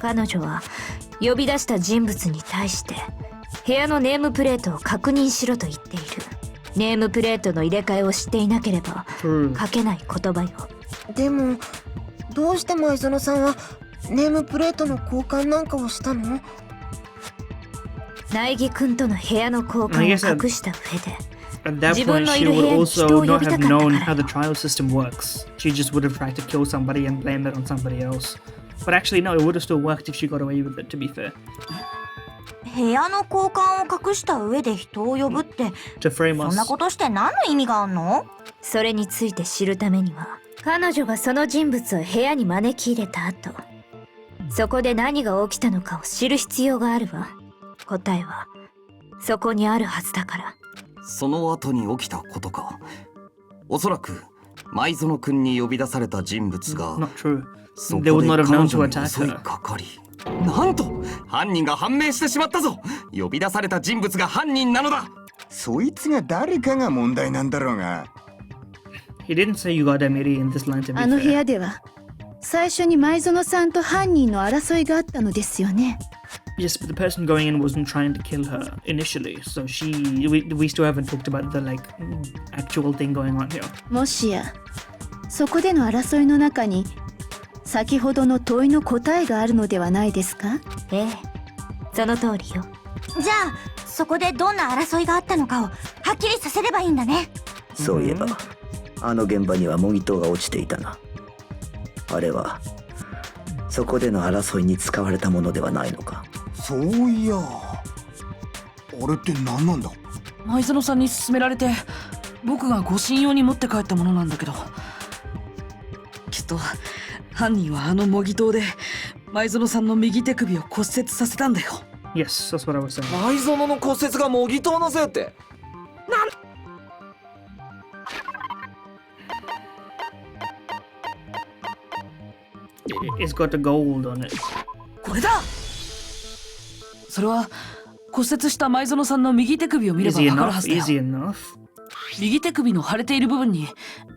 彼女は呼び出した人物に対して部屋のネームプレートを確認しろと言っている。ネームプレートの入れ替えを知っていなければ True. 書けない言葉よ。でもどうして前園さんはネームプレートの交換なんかをしたの？苗木くんとの部屋の交換を隠した上で At that 自分 point, のい she る部 would 屋に人を also 呼 not びた have かった known から how the trial system works. She just would have tried to kill somebody and blame it on somebody else. But actually, no, it would have still worked if she got away with it, to be fair. 部屋の交換を隠した上で人を呼ぶって To frame そ us. んなことして何の意味があんの？それについて知るためには彼女がその人物を部屋に招き入れた後そこで何が起きたのかを知る必要があるわ。答えはそこにあるはずだから。その後に起きたことか。おそらく舞園くんに呼び出された人物が Not true. そこ They would で not have 彼 known 女 to に attack 襲い her. かかり、なんと犯人が判明してしまったぞ。呼び出された人物が犯人なのだ。そいつが誰かが問題なんだろうが。 He didn't say you got Emily in this line, to be あの部 fair. 屋では最初に前園さんと犯人の争いがあったのですよね。 Yes, but the person going in wasn't trying to kill her initially, so we still haven't talked about the like actual thing going on here. もしやそこでの争いの中に先ほどの問いの答えがあるのではないですか？ええ、その通りよ。じゃあそこでどんな争いがあったのかをはっきりさせればいいんだね。そういえば、あの現場には模擬刀が落ちていたな。あれはそこでの争いに使われたものではないのか。そういや、あれって何なんだ？前園さんに勧められて僕が護身用に持って帰ったものなんだけど、きっと犯人はあの模擬刀で前園さんの右手首を骨折させたんだよ。 Yes, that's what I was saying. 舞園の骨折が模擬刀のせいって。It's got the gold on it. これだ。それは骨折した前園さんの右手首を見れば Easy わかるは enough, ずだよ。 easy enough. 右手首の腫れている部分に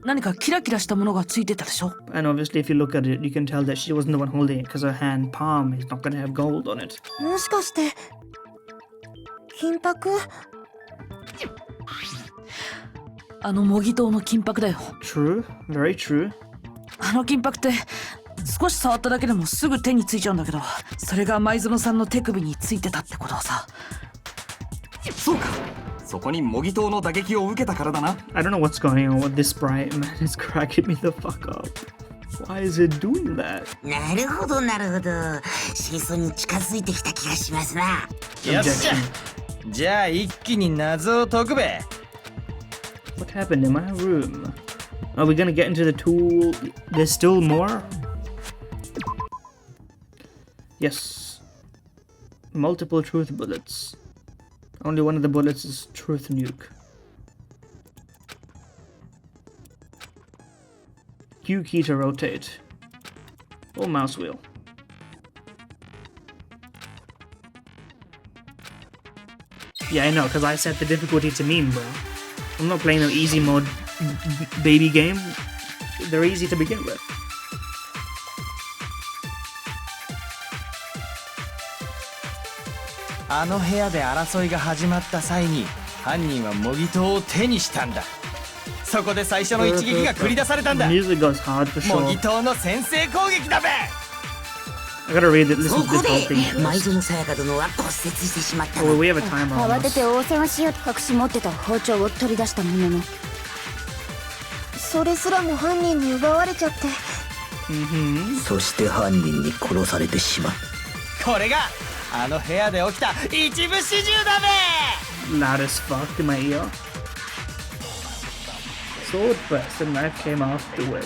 何かキラキラしたものがついてたでしょ。 And obviously, if you look at it, you can tell that she wasn't the one holding it because her hand palm is not going to have gold on it. もしかして金箔？あの模擬刀の金箔だよ。 True, very true. あの金箔って少し触っただけでもすぐ手についちゃうんだけど、それが前園さんの手首についてたってことはさ。そうか、そこに模擬刀の打撃を受けたからだな。 I don't know what's going on with this sprite, man. It's cracking me the fuck up. Why is it doing that? なるほどなるほど、真相に近づいてきた気がしますな。よっしゃ、 Objection. じゃあ一気に謎を解くべ。 What happened in my room? Are we gonna get into the tool? There's still more? Yes. Multiple truth bullets. Only one of the bullets is truth nuke. Q key to rotate. Or mouse wheel. Yeah, I know, because I set the difficulty to mean, bro. I'm not playing an easy mode baby game. They're easy to begin with. あの部屋で争いが始まった際に犯人は模擬刀を手にしたんだ。そこで最初の一撃が繰り出されたんだ。 Music goes hard for 模 sure. 擬刀の先制攻撃だべ。 I gotta read it. そ Listen to こ this whole で thing 舞 first. 園さやか殿は骨折してしまった Oh, の。 we have a timer on 慌て us. て応戦をしようと隠し持ってた包丁を取り出したもののそれすらも犯人に奪われちゃってそして犯人に殺されてしまう。これがあの部屋で起きた一部始終だべ。 Loud as fuck in my ear. Sword first, and knife came afterward.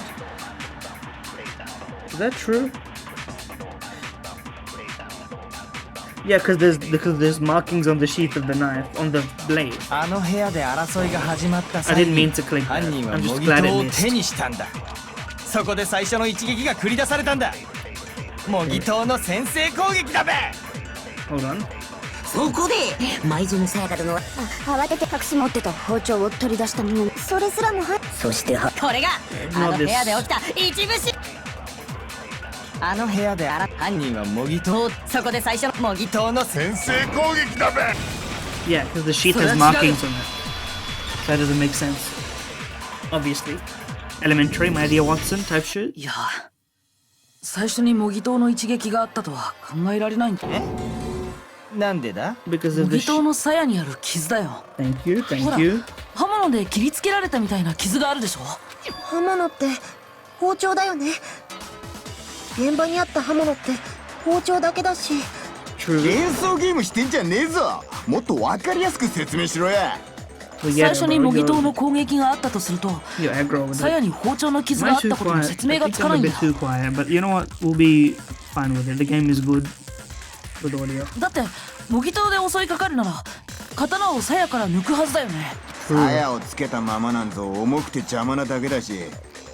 Is that true? Yeah, because there's markings on the sheath of the knife, on the blade. あの部屋で争いが始まった I 際 didn't に mean to click 犯 that. 人は I'm 模 just 擬 glad 刀を it 手 missed. にしたんだ。そこで最初の一撃が繰り出されたんだ。模擬刀の先制攻撃だべ。 Hold on. そこで舞園さやか殿は慌てて隠し持ってた包丁を取り出したのに、それすらもそしてこれがあの部屋で起きた一部始あの部屋で犯人は模擬刀をそこで最初の模擬刀の先制攻撃だべ。 Yeah, because the sheath has markings on it. That doesn't make sense. Obviously. Elementary, my dear Watson type shit. いや最初に模擬刀の一撃があったとは考えられないんだ。なんでだ？ Because 模 of the 擬刀の鞘にある傷だよ。 Thank you, ほ thank ら you. 刃物で切りつけられたみたいな傷があるでしょ。刃物って包丁だよね。現場にあった刃物って包丁だけだし。 True. 連想ゲームしてんじゃねえぞ。もっとわかりやすく説明しろや。 Well, 最 yeah, 初に bro, 模擬刀 you're, の攻撃があったとすると you're aggro with 鞘 it. に包丁の傷が Am あ I っ too たことの quiet? 説 I 明が think つか I'm な a いんだ bit よ。 too quiet, but you know what? We'll be fine with it. The game is good with audio. だって模擬刀で襲いかかるなら刀を鞘から抜くはずだよね。鞘をつけたままなんぞ重くて邪魔なだけだし、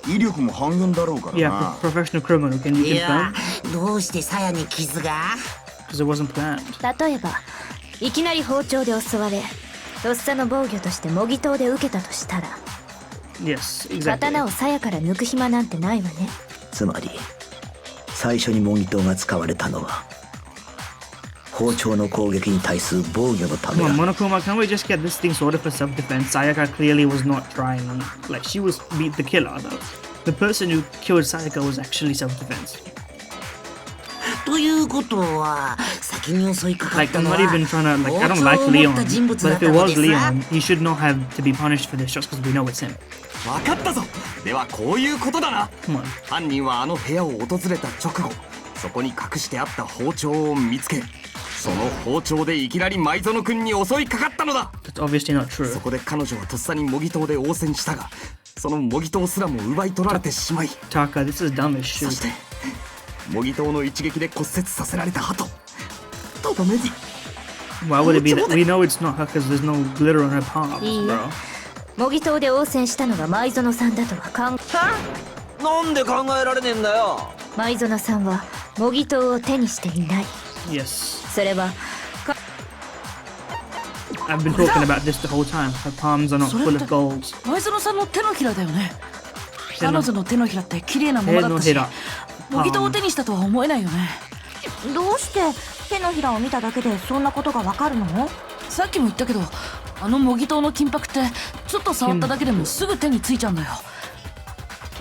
威力も半減だろうから Yeah, な。 professional criminal. Can you いや confirm? どうして鞘に傷が？ Because it wasn't planned. 例えばいきなり包丁で襲われ、とっさの防御として模擬刀で受けたとしたら、 Yes, exactly. 刀を鞘から抜く暇なんてないわね。つまり最初に模擬刀が使われたのは包丁の攻撃に対する防御のため Come on, だ。 Monokuma, can we just get this thing sorted for self-defense? Sayaka clearly was not trying. Like, she was beat the killer, though. The person who killed Sayaka was actually self-defense. ということは先に襲いかかっ Like, た I'm の not は even trying to, like, I 包 don't 丁 like を持っ Leon. た人物 But だっ if た it の was ですな。 Leon, he should not have to be punished for this just because we know it's him. わかったぞ。ではこういうことだな。 Come on. 犯人はあの部屋を訪れた直後、そこに隠してあった包丁を見つけ、その包丁でいきなり舞園くんに襲いかかったのだ。 That's obviously not true. そこで彼女はとっさに模擬刀で応戦したが、その模擬刀すらも奪い取られてしまい、 Taka, this is dumb as そ shit. して模擬刀の一撃で骨折させられた後、とどめに Why would it be that? We know it's not her because there's no glitter on her palms, いいえ bro. 模擬刀で応戦したのが舞園さんだとはなんで考えられねえんだよ。舞園さんは模擬刀を手にしていない。 Yes. それは I've been talking about this the whole time. Her palms are not full of gold. 舞園さんの手のひらだよね。手の彼女の手のひらって綺麗なままだったし、手のひら模擬刀を手にしたとは思えないよね。どうして手のひらを見ただけでそんなことがわかるの？さっきも言ったけど、あの模擬刀の金箔ってちょっと触っただけでもすぐ手についちゃうんだよ。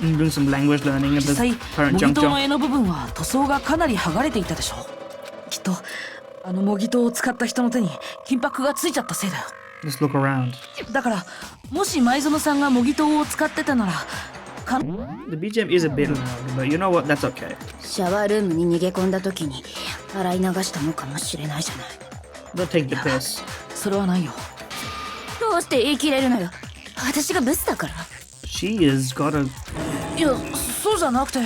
I'm doing some language learning at 実 the 際 current 模擬刀の juncture. 柄の部分は塗装がかなり剥がれていたでしょ。きっとあの模擬刀を使った人の手に金箔がついちゃったせいだよ。 Let's look around. だからもし舞園さんが模擬刀を使ってたならか The BGM is a bit loud, but you know what? That's okay. シャワールームに逃げ込んだ時に洗い流したのかもしれないじゃない。 Don't take the piss. それはないよ。どうして言い切れるのよ。私がブスだから。 She has got a. いやそうじゃなくて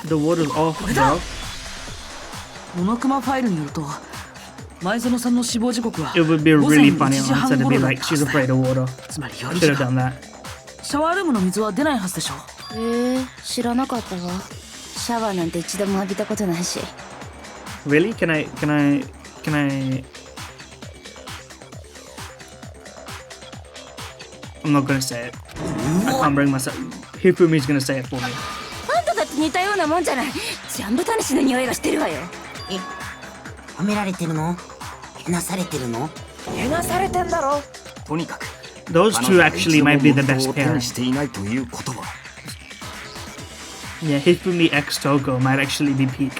The water's off, bro. モノクマファイルによると舞園さんの死亡時刻は It would be 午前 really 1 funny 時 on 半 instead of 頃 be だっ like たは she's ずだ afraid よ。 of water. つまり4 Should 時 have 間 done that. シャワールームの水は出ないはずでしょ。知らなかったわ。シャワーなんて一度も浴びたことないし。 Really? Can I? I'm not gonna say it. I can't bring myself. Hifumi's gonna say it for me. あんただって似たようなもんじゃない。ジャンボタニシの匂いがしてるわよ。褒められてるの？けなされてるの？けなされてんだろ。とにかく Those 彼 two 女が actually 一度も might be 模 the 擬 best 刀を手に pair. していないということは、 Yeah, Hifumi X Toko might actually be peak.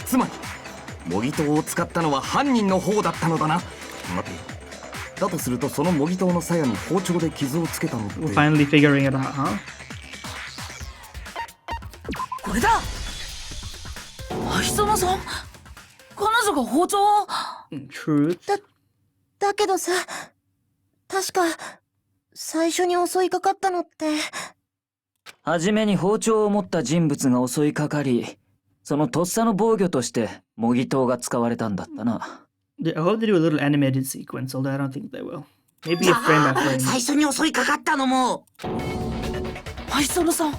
つまり模擬刀を使ったのは犯人の方だったのだな。待てよ。だとするとその模擬刀の鞘に包丁で傷をつけたのって We're finally figuring it out, huh? 磯野さん、彼女が包丁を。 Truth. だけどさ、確か、最初に襲いかかったのって。はじめに包丁を持った人物が襲いかかり、そのとっさの防御として模擬刀が使われたんだったな。I hope they do a little animated sequence, although I don't think they will. Maybe a frame by frame. 最初に襲いかかったのも。磯野さん、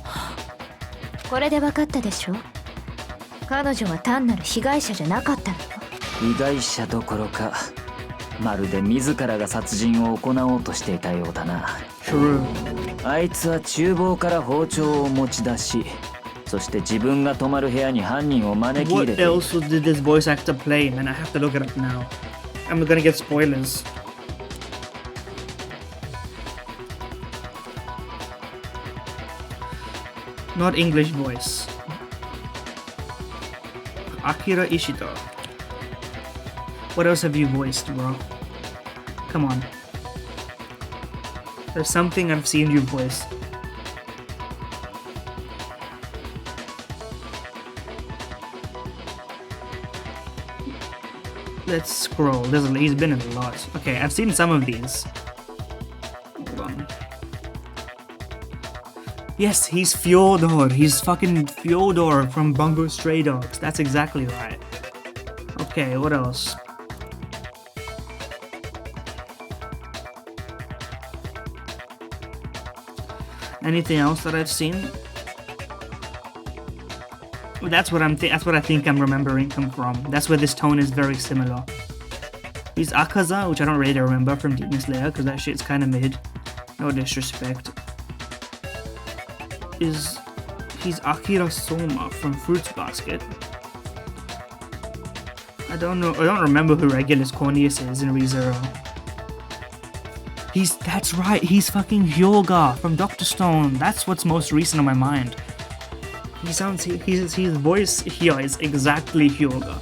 これで分かったでしょ。彼女は単なる被害者じゃなかったのよ。被害者どころか、まるで自らが殺人を行おうとしていたようだな。True. あいつは厨房から包丁を持ち出し、そして自分が泊まる部屋に犯人を招き入 What れて。 else did this voice actor play? Man, I have to look it up now. I'm gonna get spoilers. Not English voice. Akira Ishida. What else have you voiced, bro? Come on. There's something I've seen you voice. Let's scroll. He's been in a lot. Okay, I've seen some of these. Hold on. Yes, he's Fyodor. He's fucking Fyodor from Bungo Stray Dogs. That's exactly right. Okay, what else? Anything else that I've seen? That's what that's what I think I'm remembering him from. That's where this tone is very similar. He's Akaza, which I don't really remember from Demon Slayer because that shit's kind of mid. No disrespect. He's Akira Soma from Fruits Basket. I don't remember who Regulus Cornelius is in ReZero. That's right, he's fucking Hyoga from Dr. Stone. That's what's most recent on my mind. His voice here is exactly Hyoga.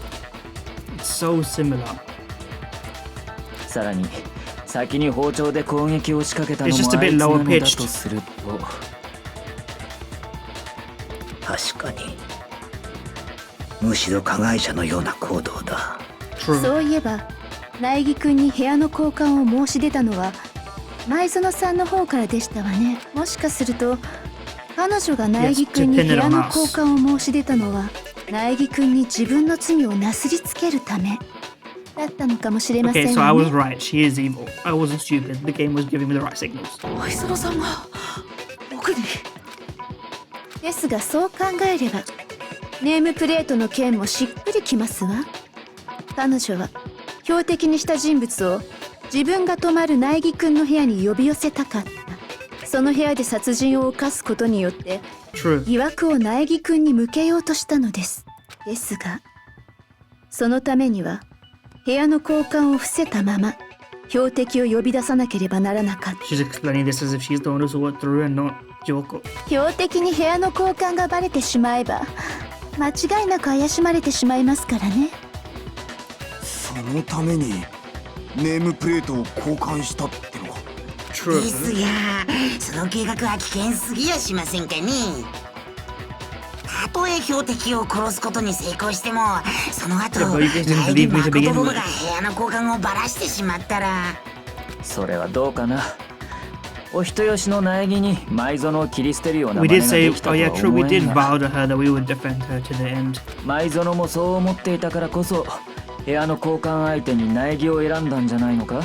It's so similar. さらに先に包丁で攻撃を仕掛けたの It's も just a あい bit つな lower のだ pitched. とすると。確かにむしろ加害者のような行動だ。そういえば苗木くんに部屋の交換を申し出たのは前園さんの方からでしたわね。もしかすると彼女が苗木くんに部屋の交換を申し出たのは苗木くんに自分の罪をなすりつけるためだったのかもしれません Okay, ね。 so I was right. She is evil. I wasn't stupid. The game was giving me the right signals. 磯野さんが僕に。ですがそう考えればネームプレートの件もしっくりきますわ。彼女は標的にした人物を自分が泊まる苗木くんの部屋に呼び寄せたかった。その部屋で殺人を犯すことによって疑惑を苗木くんに向けようとしたのです。ですがそのためには部屋の交換を伏せたまま標的を呼び出さなければならなかった。 She's explaining this as if she's the one who saw it through and not Kyoko. 標的に部屋の交換がバレてしまえば間違いなく怪しまれてしまいますからね。そのためにネームプレートを交換したってのは。ですがその計画は危険すぎやしませんかね。たとえ標的を殺すことに成功してもその後内部誠殿が部屋の交換をばらしてしまったら。それはどうかな。お人よしの苗木に舞園を切り捨てるような We 真 did 似が say, できた oh と yeah, は true. We 思え did んが、 vow to her that we would defend her to the end. 舞園もそう思っていたからこそ部屋の交換相手に苗木を選んだんじゃないのか。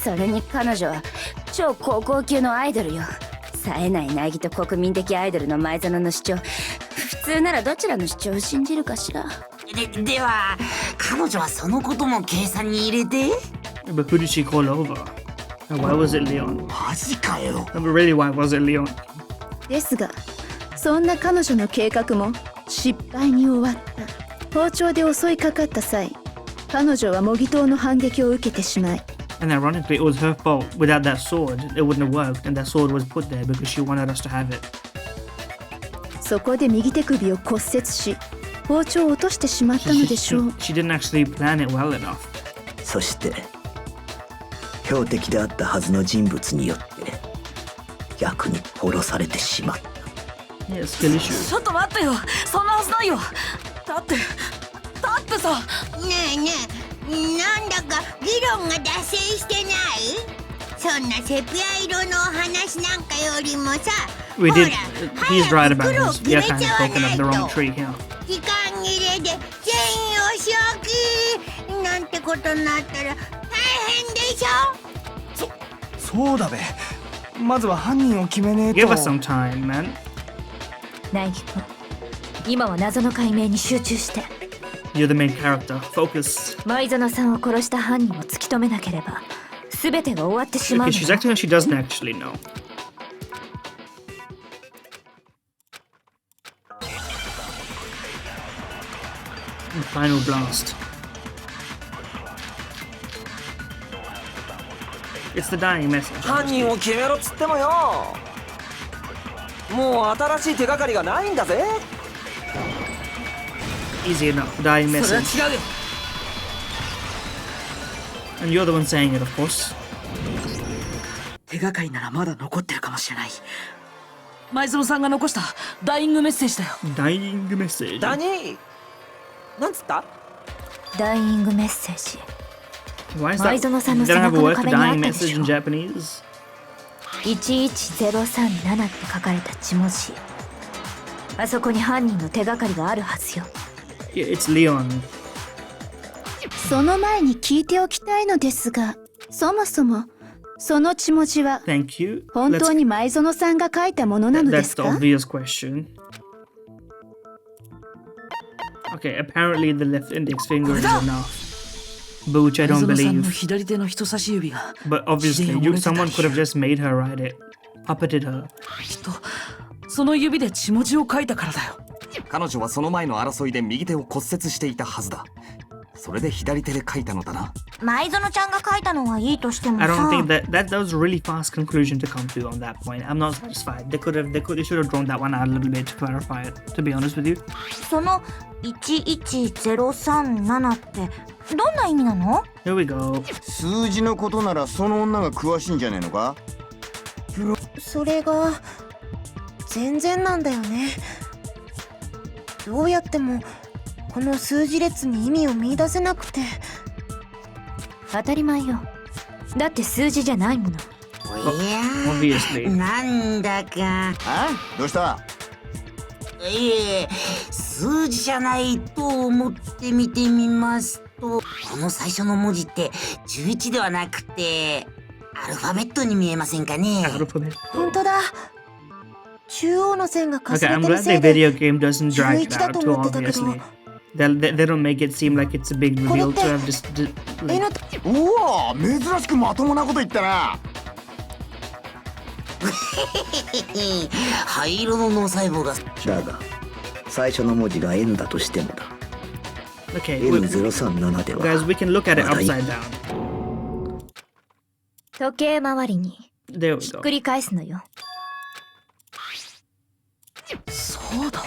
それに彼女は超高校級のアイドルよ。冴えない苗木と国民的アイドルの前園の主張、普通ならどちらの主張を信じるかしら。では彼女はそのことも計算に入れて。 But who did she call over? And why was it Leon? マジかよ。 But really, why was it Leon? ですがそんな彼女の計画も失敗に終わった。包丁で襲いかかった際彼女は模擬刀の反撃を受けてしまい And ironically, it was her fault. Without that sword, it wouldn't have worked. And that sword was put there because she wanted us to have it. そこで右手首を骨折し包丁を落としてしまったのでしょう。 She didn't actually plan it well enough. そして標的であったはずの人物によって逆に殺されてしまった。Yeah, skill issue. ちょっと待ってよ、そんなはずないよ。だってさ。ねえねえ、なんだか議論が脱線してない？そんなセピア色のお話なんかよりもさ、 We ほ did. ら、 He's right 早く about 黒を this. 決 We め are ち kind ゃ of わ poking な up い the と。 wrong tree here. 時間切れで全員お仕置きなんてことになったら大変でしょ。そうだべ。まずは犯人を決めねえと。 Give us some time, man. ナイギ君、今は謎の解明に集中して。 You're the main character. Focus. 舞園さんを殺した犯人を突き止めなければ全てが終わってしまう Okay, の she's よ。 acting like she doesn't actually know. The final blast. It's the dying message. 犯人を決めろっつってもよ、もう新しい手がかりがないんだぜ。 Easy enough. Dying それは message. 違うよ。 And you're the one saying it, of course. 手がかりならまだ残ってるかもしれない。前園さんが残したダイイングメッセージだよ。 Dying message. 何？なんつった？ダイイングメッセージ。 Why is 前 that? 園さんの They 背 don't have 中 a の word for 壁にあっ dying たで message し in ょ。 Japanese? 11037って書かれた血文字。あそこに犯人の手がかりがあるはずよ。 Yeah, it's Leon. その前に聞いておきたいのですが、そもそもその血文字は Thank you. 本当 Let's- に前園さんが書いたものなので That's す the か？ obvious question. Okay, apparently the left index finger is enough. But which I 前 don't 園さんの believe. 左手の人差し指が But obviously, someone could have just made her write it. Puppeted her. きっとその指で血文字を書いたからだよ。彼女はその前の争いで右手を骨折していたはずだ。それで左手で書いたのだな。舞園ちゃんが書いたのはいいとしても I さ、 don't think that was a really fast conclusion to come to on that point. I'm not satisfied. They should have drawn that one out a little bit to clarify it, to be honest with you. その11037ってどんな意味なの？ Here we go. 数字のことならその女が詳しいんじゃねえのか？それが全然なんだよね。どうやってもこの数字列に意味を見出せなくて。当たり前よ。だって数字じゃないもの。いや Obviously. なんだか。あ？どうした？いえ、数字じゃないと思って見てみますと、この最初の文字って11ではなくてアルファベットに見えませんかね？ Alphabet. 本当だ。中央の線がかす Okay, れ I'm てる glad せ the いで video game doesn't drag it 11だ out と too 思ってたけど。 obviously. They don't make it seem like it's a big これ reveal って to have just 絵 like, のうわ珍しくまともなこと言ったな。灰色の脳細胞が。だが最初の文字が N だとしてもだ。 okay, N037 では guys, we can look at it まだいい upside down. 時計回りに There we ひっ go. くり返すのよ。そうだ、こ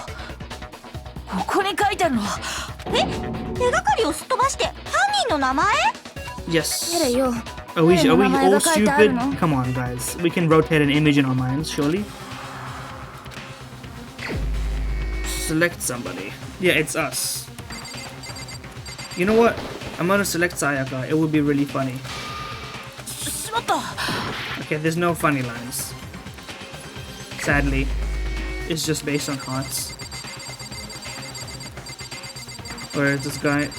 こに書いてあるのは。手がかりをすっ飛ばして犯人の名前？ Yes. やれよ。 Are we 誰の名前 all が書いてある stupid? の？ Come on, guys. We can rotate an image in our minds, surely. Select somebody. Yeah, it's us. You know what? I'm gonna select Sayaka. It would be really funny. しまった。 Okay, there's no funny lines. Sadly, it's just based on hearts. Where is this guy?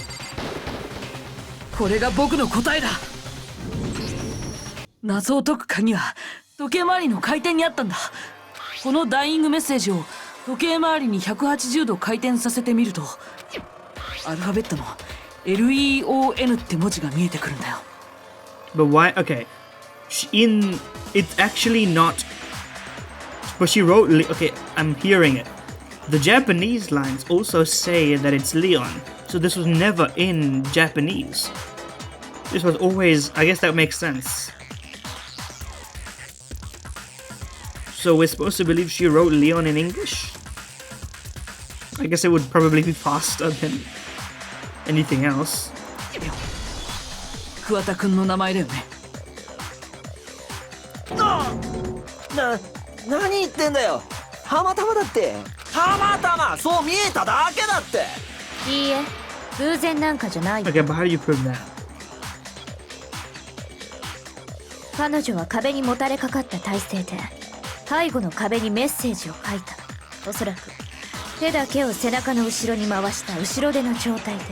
これが僕の答えだ。謎を解く鍵は時計回りの回転にあったんだ。このダイイングメッセージを時計回りに180度回転させてみると、アルファベットの LEON って文字が見えてくるんだよ。 But why? Okay, it's actually not. But she wrote. Okay, I'm hearing it. The Japanese lines also say that it's Leon, so this was never in Japanese. This was always. I guess that makes sense. So we're supposed to believe she wrote Leon in English? I guess it would probably be faster than anything else. 桑田くんの名前だよね。何言ってんだよ。たまたまだって。たまたまそう見えただけだって。いいえ、偶然なんかじゃないよ。 Okay, but how do you prove that? 彼女は壁にもたれかかった体勢で背後の壁にメッセージを書いた。おそらく手だけを背中の後ろに回した後ろ手の状態で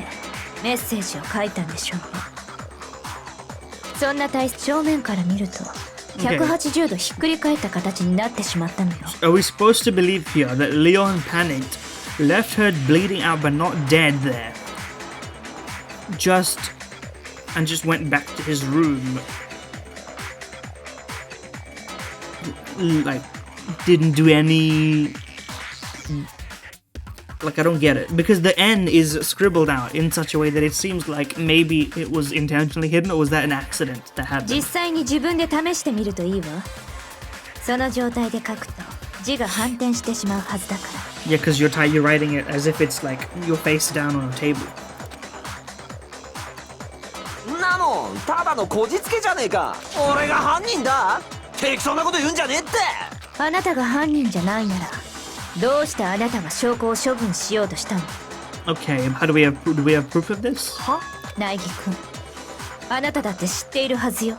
メッセージを書いたんでしょうね。そんな体勢、正面から見ると180度ひっくり返った形になってしまったのよ。 Are we supposed to believe here that Leon panicked, left her bleeding out but not dead there, just went back to his room, like didn't do any, like I don't get it, because the N is scribbled out in such a way that it seems like maybe it was intentionally hidden, or was that an accident that happened? 実際に自分で試してみるといいわ。その状態で書くと字が反転してしまうはずだから。 Yeah, because you're writing it as if it's like you're face down on a table. なもんただのこじつけじゃねえか。俺が犯人だ。適当なこと言うんじゃねえって。あなたが犯人じゃないならどうしてあなたが証拠を処分しようとしたの？ Okay, how do we have proof of this? は？苗木君、あなただって知っているはずよ。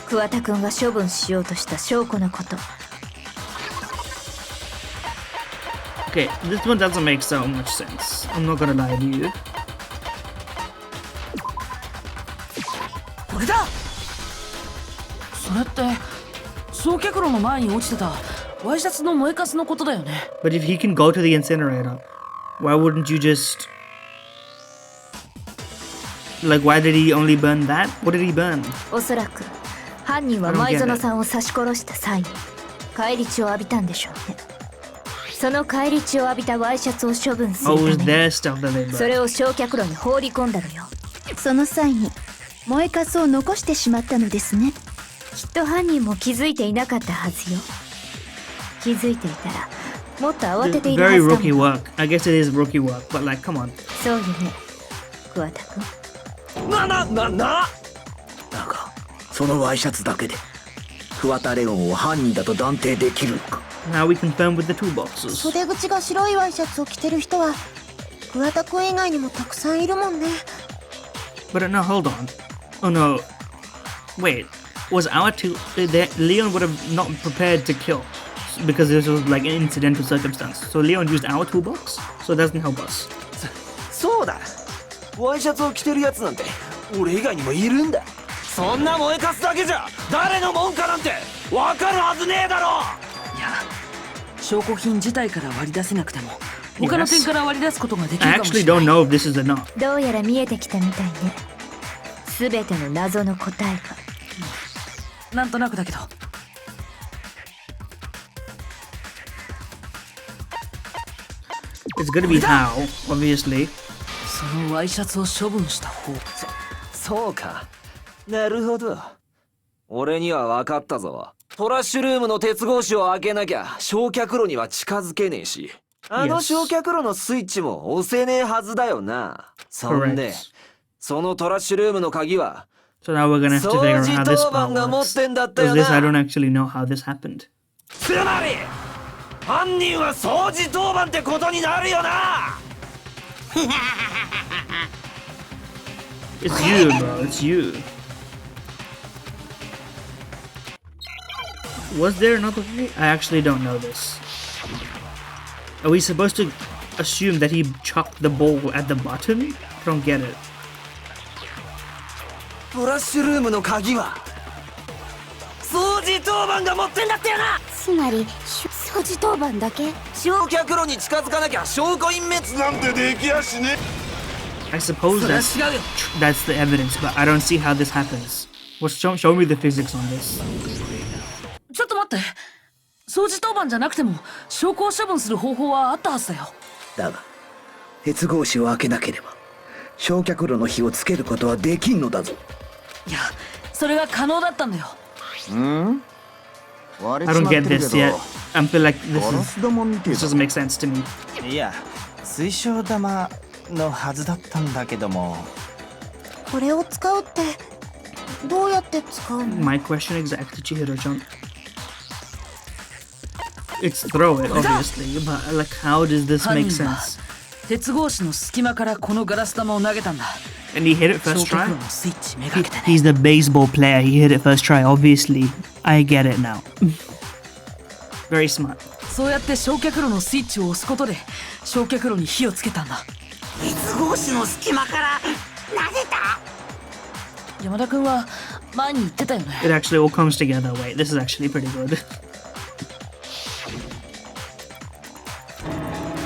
桑田君が処分しようとした証拠のこと。 Okay, this one doesn't make so much sense. I'm not gonna lie to you. これだ。それって焼却炉の前に落ちてたワイシャツの燃えかすのことだよね。 But if he can go to the incinerator, why wouldn't you just... Like, why did he only burn that? What did he burn? おそらく犯人は前園さんを刺し殺した際に返り血を浴びたんでしょうね。その返り血を浴びたワイシャツを処分する Oh, た it was め their に stuff that they そ burned. れを焼却炉に放り込んだのよ。その際に燃えかすを残してしまったのですね。きっと犯人も気づいていなかったはずよ。気づいていたらもっと慌てているは Very ずだ rookie もん。 work. I guess it is rookie work, but like, come on. そうよね、桑田君。なだがそのワイシャツだけで桑田レオンを犯人だと断定できるのか。 Now we confirm with the two boxes. 袖口が白いワイシャツを着てる人は桑田君以外にもたくさんいるもんね。 But no, hold on. Oh no. Wait. Was our two... Leon would have not prepared to kill because this was like an incidental circumstance. So Leon used our toolbox? So it doesn't help us. そうだ。ワイシャツを着てるやつなんて俺以外にもいるんだ。そんな燃えかすだけじゃ誰のもんかなんてわかるはずねえだろ。いや、証拠品自体から割り出せなくても他の点から割り出すことができる I かもし actually れない。 don't know if this is a knot. どうやら見えてきたみたいね。すべての謎の答えが。なんとなくだけど。 It's gonna be how, obviously. そのワイシャツを処分した方。そうか。なるほど。俺には分かったぞ。トラッシュルームの鉄格子を開けなきゃ焼却炉には近づけねえし、あの焼却炉のスイッチも押せねえはずだよな。そんで、そのトラッシュルームの鍵は So now we're gonna have to figure out how this 掃除当 part 番が持っ works. てんだったよ Because this, I な。 don't actually know how this happened. つまり犯人は掃除当番ってことになるよな。It's you, bro. It's you. Was there another way? I actually don't know this. Are we supposed to assume that he chucked the ball at the button? I don't get it. トラッシュルームの鍵は掃除当番が持ってんだったよな。つまり掃除当番だけ？焼却炉に近づかなきゃ証拠隠滅なんてできやしね。 I suppose that's the evidence, but I don't see how this happens. Show me the physics on this. ちょっと待って。掃除当番じゃなくても証拠を処分する方法はあったはずだよ。だが鉄格子を開けなければ焼却炉の火をつけることはできんのだぞ。いや、それが可能だったんだよ。I don't get this yet. I feel like this doesn't make sense to me. いや、水晶玉のはずだったんだけども。これを使うってどうやって使うの？ My question exactly, Chihiro-chan. it's throw it, obviously, but like, how does this make sense? 鉄格子の隙間からこのガラス玉を投げたんだ。 And he hit it first 焼却 try? 炉のスイッチめがけてね。 He's the baseball player. He hit it first try, obviously. I get it now. Very smart. そうやって焼却炉のスイッチを押すことで焼却炉に火をつけたんだ。鉄格子の隙間から投げた。山田君は前に言ってたよね。 It actually all comes together. Wait, this is actually pretty good.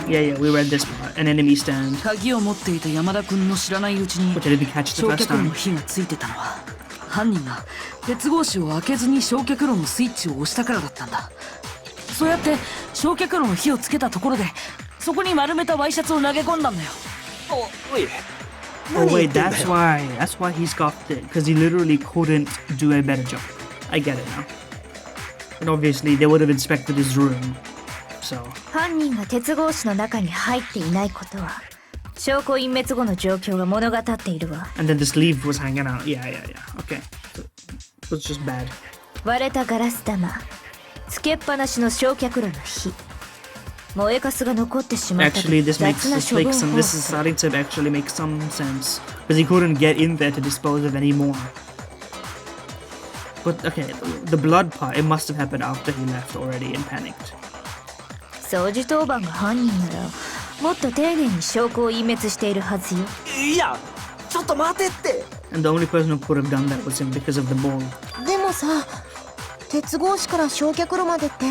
Yeah, we read this part. An enemy stand. 鍵を持っていた山田君の知らないうちに Which I didn't catch the 焼 first 却炉の time. 火がついてたのは犯人が鉄格子を開けずに焼却炉のスイッチを押したからだったんだ。そうやって焼却炉の火をつけたところでそこに丸めたワイシャツを投げ込んだんだよ。おい Oh wait, that's why he scoffed it, because he literally couldn't do a better job. I get it now. And obviously they would have inspected his room. So 犯人が鉄格子の中に入っていないことは証拠隠滅後の状況が物語っているわ。 and then the sleeve was hanging out. Yeah. Okay. It was just bad. 割れたガラス玉、つけっぱなしの焼却炉の火、燃えかすが残ってしまった Actually, this 雑な処分方 this is 法。 starting to actually make some sense, because he couldn't get in there to dispose of any more. But okay, the blood part, it must have happened after he left already and panicked. 掃除当番が犯人ならもっと丁寧に証拠を隠滅しているはずよ。いやちょっと待てって。 And the only person who could have done that was him because of the ball. でもさ、鉄格子から焼却炉までって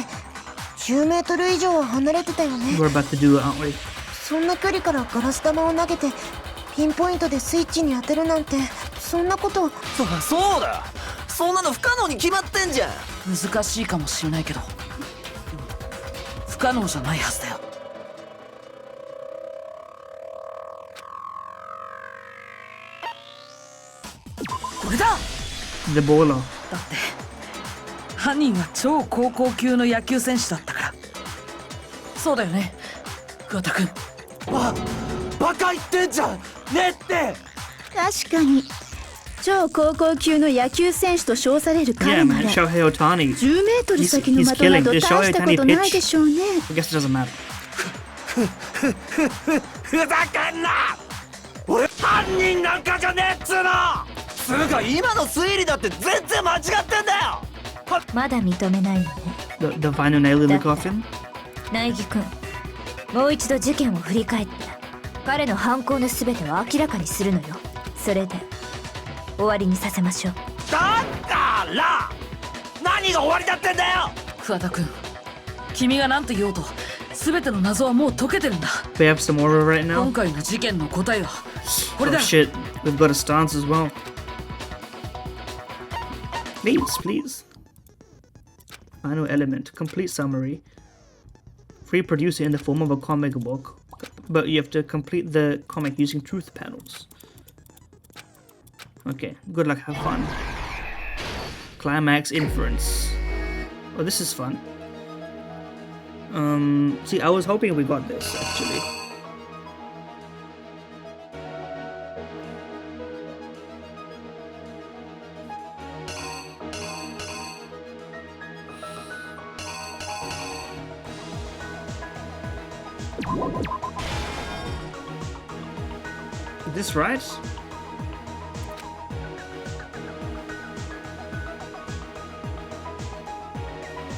10メートル以上は離れてたよね。 We're about to do it, aren't we? そんな距離からガラス玉を投げてピンポイントでスイッチに当てるなんて、そんなこと。そうだ、そんなの不可能に決まってんじゃん。難しいかもしれないけど不可能じゃないはずだよ。これだ。 The baller. だって犯人は超高校級の野球選手だったから。そうだよね桑田君。あ、バカ言ってんじゃんねって。確かに超高校級の野球選手と称される Yeah, 彼な man, ら Shohei Ohtani. 10メートル先の的など大したことないでしょうね。 I guess it doesn't matter. ふざけんな。俺犯人なんかじゃねえっつうの。つうか今の推理だって全然間違ってんだよ。まだ認めないのね。 The final nail in the coffin? 苗木君、もう一度事件を振り返って彼の犯行の全てを明らかにするのよ。それで終わりにさせましょう。だから何が終わりだってんだよ。桑田君、君が何と言おうと全ての謎はもう解けてるんだ。 We have some order right 今 now. 回の事件の答えはこれ Oh だ。 shit, we've got a stance as well. Please. Final element, complete summary. Reproduce it in the form of a comic book, but you have to complete the comic using truth panels. Okay, good luck, have fun. Climax inference. Oh, this is fun. See, I was hoping we got this, actually. Is this right?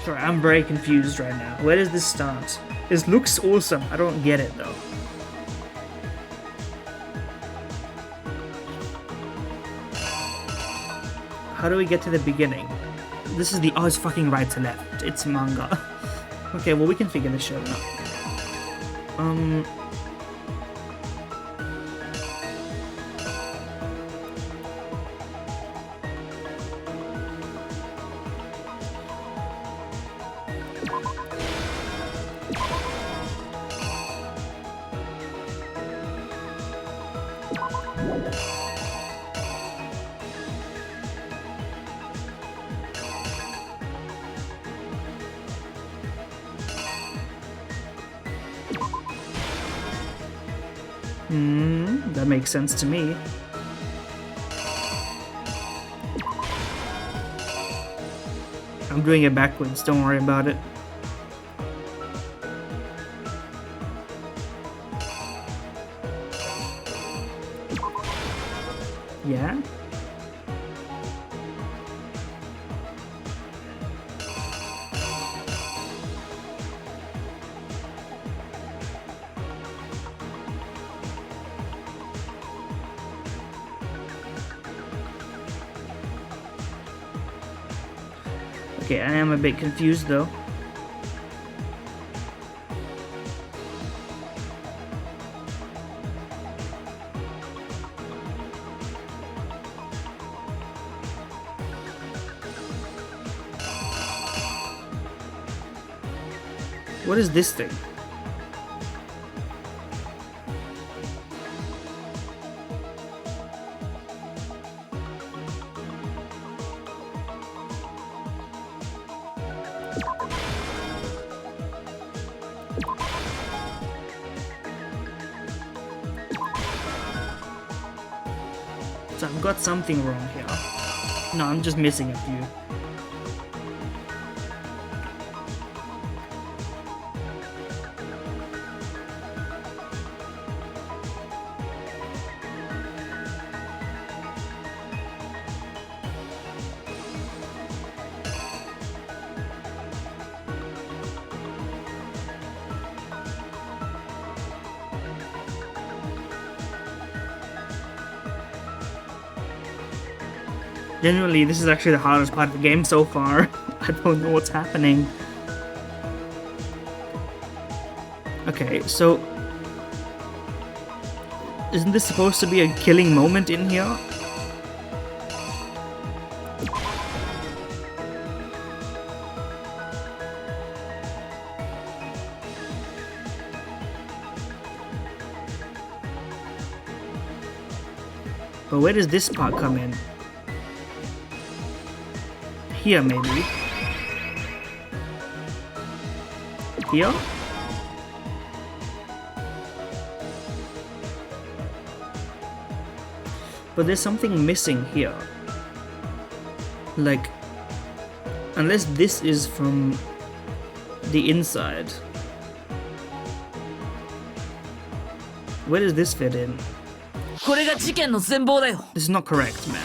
Sorry, I'm very confused right now. Where does this start? This looks awesome. I don't get it though. How do we get to the beginning? This is the oh, it's fucking right to left. It's manga. Okay, well we can figure this shit out. That makes sense to me. I'm doing it backwards, don't worry about it. Yeah? Okay, I am a bit confused though. What is this thing? So I've got something wrong here. No, I'm just missing a few. Generally, this is actually the hardest part of the game so far. I don't know what's happening. Okay, so... Isn't this supposed to be a killing moment in here? But where does this part come in? Here, maybe. Here? But there's something missing here. Like, unless this is from the inside. Where does this fit in? これが事件の全貌だよ。 This is not correct, man.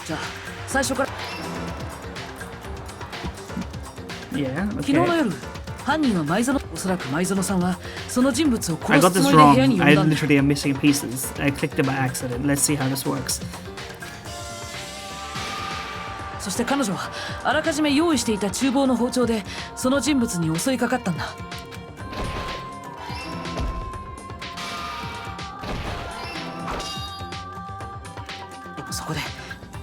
じゃあ最初から Yeah, 昨日の okay. 夜犯人は舞園、おそらく舞園さんはその人物を I 殺 got すつ this もりで部屋 wrong. に呼 I んだんだ。 literally am missing pieces. I clicked it by accident. Let's see how this works. そして彼女はあらかじめ用意していた厨房の包丁でその人物に襲いかかったんだ。でもそこで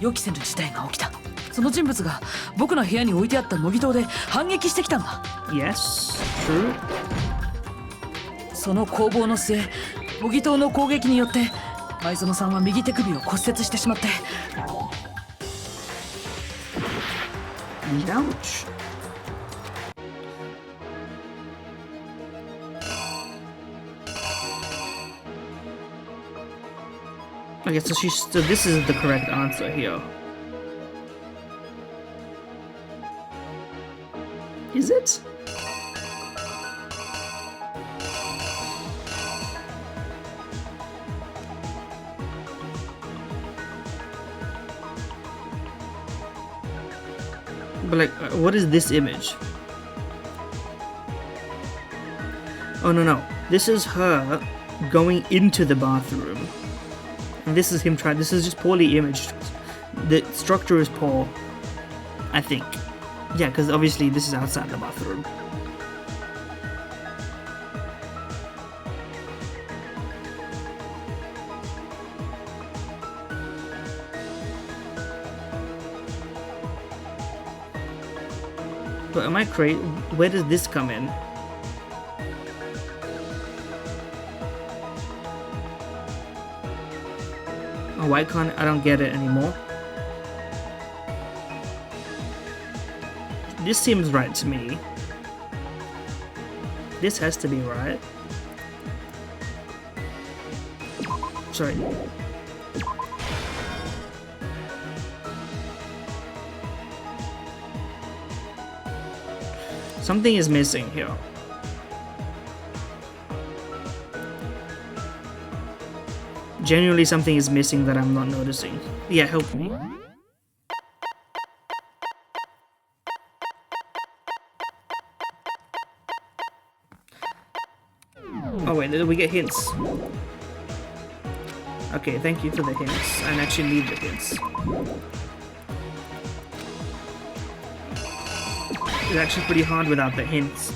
予期せぬ事態が起きた。その人物が僕の部屋に置いてあった模擬刀で反撃してきたんだ。 Yes, true. その攻防の末、模擬刀の攻撃によって舞園さんは右手首を骨折してしまって。 Ouch. Okay, so this is the correct answer here. Is it? But like, what is this image? Oh no, this is her going into the bathroom. And this is him trying, this is just poorly imaged. The structure is poor, I think. Yeah, because obviously this is outside the bathroom. But am I crazy? Where does this come in? Oh, why can't I don't get it anymore? This seems right to me. This has to be right. Sorry. Something is missing here. Genuinely something is missing that I'm not noticing. Yeah, help me. Oh wait, we get hints. Okay, thank you for the hints. I actually need the hints. It's actually pretty hard without the hints.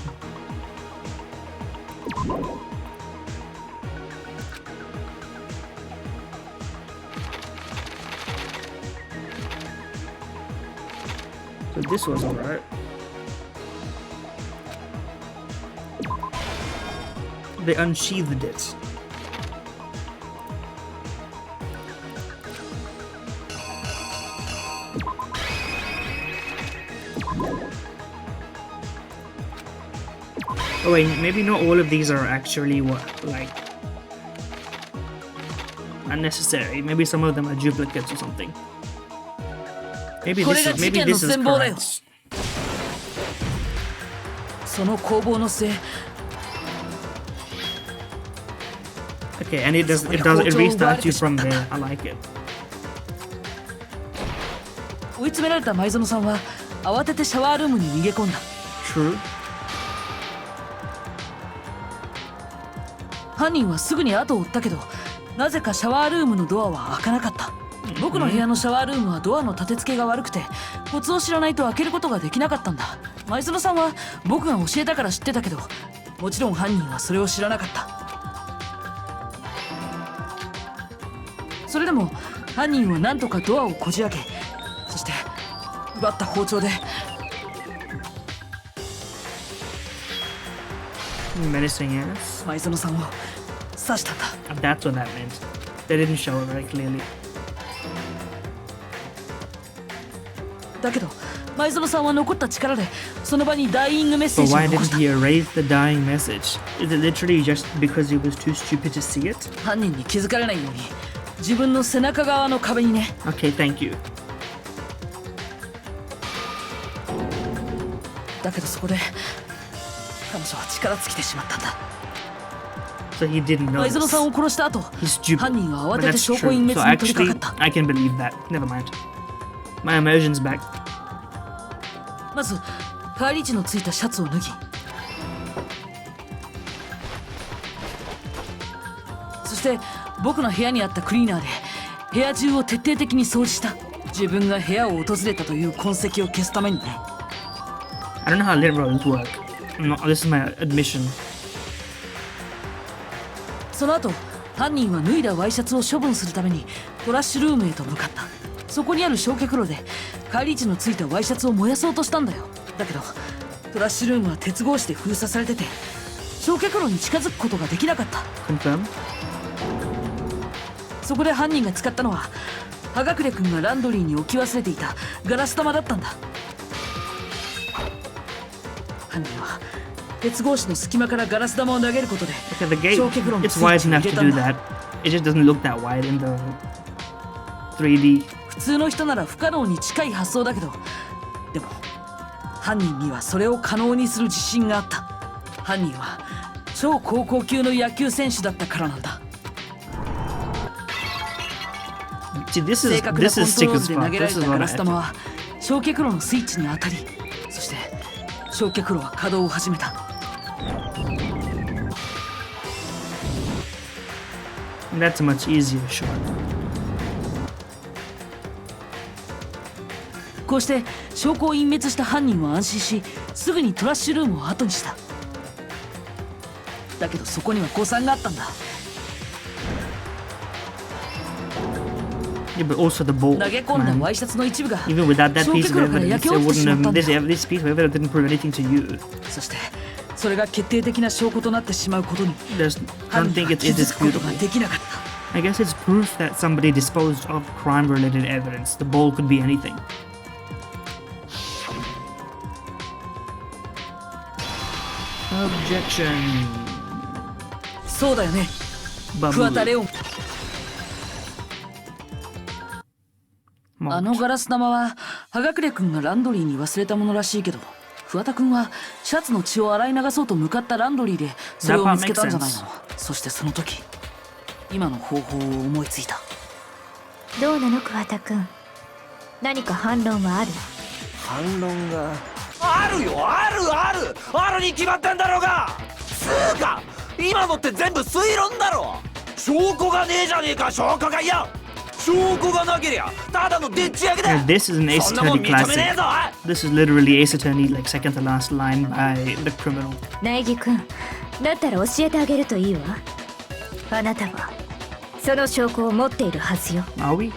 So this was alright. They unsheathed it. Oh wait, maybe not all of these are actually like unnecessary. Maybe some of them are duplicates or something. Maybe this is correct. その攻防の末 Okay, and it restarts you from there. I like it. 追い詰められた前園さんは慌ててシャワールームに逃げ込んだ。 True. 犯人はすぐに後を追ったけど、なぜかシャワールームのドアは開かなかった。僕の部屋のシャワールームはドアの立て付けが悪くて、コツを知らないと開けることができなかったんだ。前園さんは僕が教えたから知ってたけど、もちろん犯人はそれを知らなかった。それでも犯人は何とかドアをこじ開け、そして奪った包丁で Menacing ass. 前園さんを刺したんだ。 That's what that meant. They didn't show it very clearly. だけど前園さんは残った力でその場にダイイングメッセー But ジを why 残し didn't た。 he erase the dying message? Is it literally just because he was too stupid to see it? 犯人に気づかれないように自分の背中側の壁にね。 Okay, thank you. だけどそこで彼女は力尽きてしまったんだ。 So he didn't know. 前園さんを殺した後、 He's stupid. 犯人は慌 But てて that's 証拠 true. 隠 So 滅に取り actually, 掛かった。 I can believe that. Never mind. My immersion's back. まず帰り血のついたシャツを脱ぎ、そして僕の部屋にあったクリーナーで部屋中を徹底的に掃除した。自分が部屋を訪れたという痕跡を消すためにね。 I don't know how lint rollers work. This is my admission. その後犯人は脱いだワイシャツを処分するためにトラッシュルームへと向かった。そこにある焼却炉で返り血のついたワイシャツを燃やそうとしたんだよ。だけどトラッシュルームは鉄格子で封鎖されてて焼却炉に近づくことができなかった。 Confirm. そこで犯人が使ったのは葉隠君がランドリーに置き忘れていたガラス玉だったんだ。犯人は鉄格子の隙間からガラス玉を投げることで Okay, the gate, 焼却炉の it's スイッ wide チを入 enough れ to たん do だ。 that. It just doesn't look that wide in the 3D. 普通の人なら不可能に近い発想だけど、でも犯人にはそれを可能にする自信があった。犯人は超高校級の野球選手だったからなんだ。 See, this 正 is 確なコント sick ロー as ルで投 fuck. げら This れ is た what ガ I ラス had 玉 to. は焼却炉のスイッチに当たり、そして焼却炉は稼働を始めた。 That's a much easier shot. こうして証拠を隠滅した犯人は安心し、すぐにトラッシュルームを後にした。だけどそこには誤算があったんだ。 Yeah, but also the bolt. 投げ込んだ Man. ワイシャツの一部が Even without that 焼 piece 却 of 炉から evidence, 焼け it 落ちてしま wouldn't ったんだ。 have. This piece of evidence didn't prove anything to you. そしてそれが決定的な証拠となってしまうことに There's, I 犯 don't 人 think は it's 気づくことが indisputable. できなかった。 I guess it's proof that somebody disposed of crime-related evidence. The bowl could be anything. Objection. そうだよね。 Babu. 桑田レオン。 Malt. あのガラス玉は葉隠君がランドリーに忘れたものらしいけど、桑田君はシャツの血を洗い流そうと向かったランドリーでそれを見つけたんじゃないの。そしてその時今の方法を思いついた。どうなの桑田くん、何か反論はある？反論があるよ。あるに決まってんだろうが。つうか今のって全部推論だろ。証拠がねえじゃねえか。証拠がなけりゃただのでっち上げだ。 This is an Ace そんなもん Attorney 認めね classic. えぞ。 This is literally Ace Attorney, like second to last line by the criminal. 苗木くん、だったら教えてあげるといいわ。あなたはその証拠を持っているはずよ。 Are we?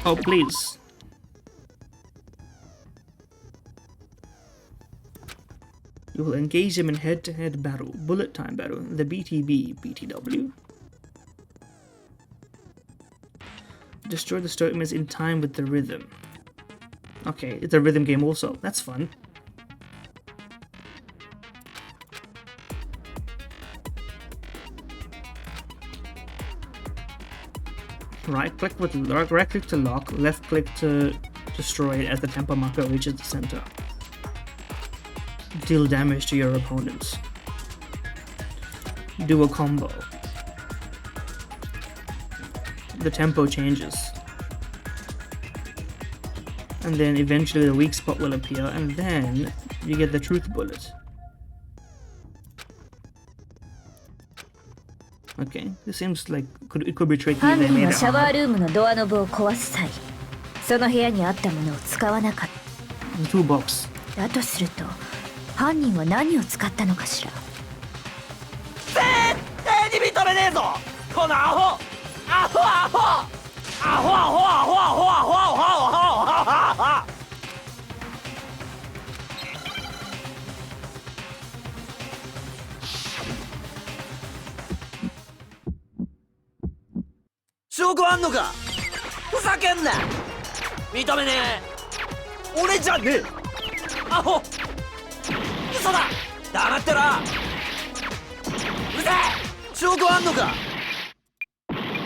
Oh, please. You will engage him in head-to-head battle, bullet time battle, the BTW. Destroy the stonemas in time with the rhythm. Okay, it's a rhythm game also. That's fun. Right click to lock, left click to destroy it as the tempo marker reaches the center. Deal damage to your opponents. Do a combo. The tempo changes. And then eventually the weak spot will appear, and then you get the truth bullet. Okay, this seems like it could be tricky. 犯 They 人 made は it シャワー hard. ルームのドアノブを壊す際、その部屋にあったものを使わなかっ The toolbox. た。だとすると、犯人は何を使ったのかしら。絶対に認めねえぞこのアホ。証拠あんのか。ふざけんな。認めねえ。俺じゃねえ。アホ。嘘だ。黙ってろ。うぜえ。証拠あんのか。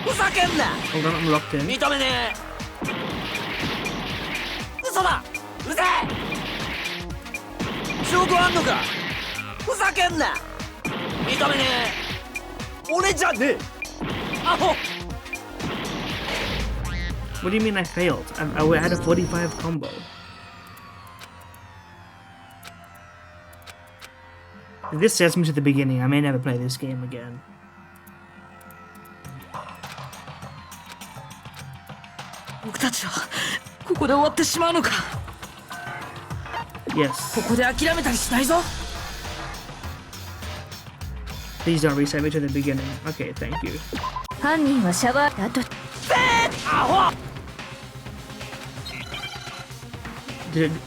ふざけんな。 Hold on, I'm locked in. 認めねえ。嘘だ。うぜえ。証拠あんのか。ふざけんな。認めねえ。俺じゃねえ。アホ。 What do you mean I failed? I had a 45 combo. If this sets me to the beginning, I may never play this game again. 僕たちはここで終わってしまうのか。 Yes. ここで諦めたりしないぞ。 Please don't reset me to the beginning. Okay, thank you. 犯人はシャワーだと。アホ。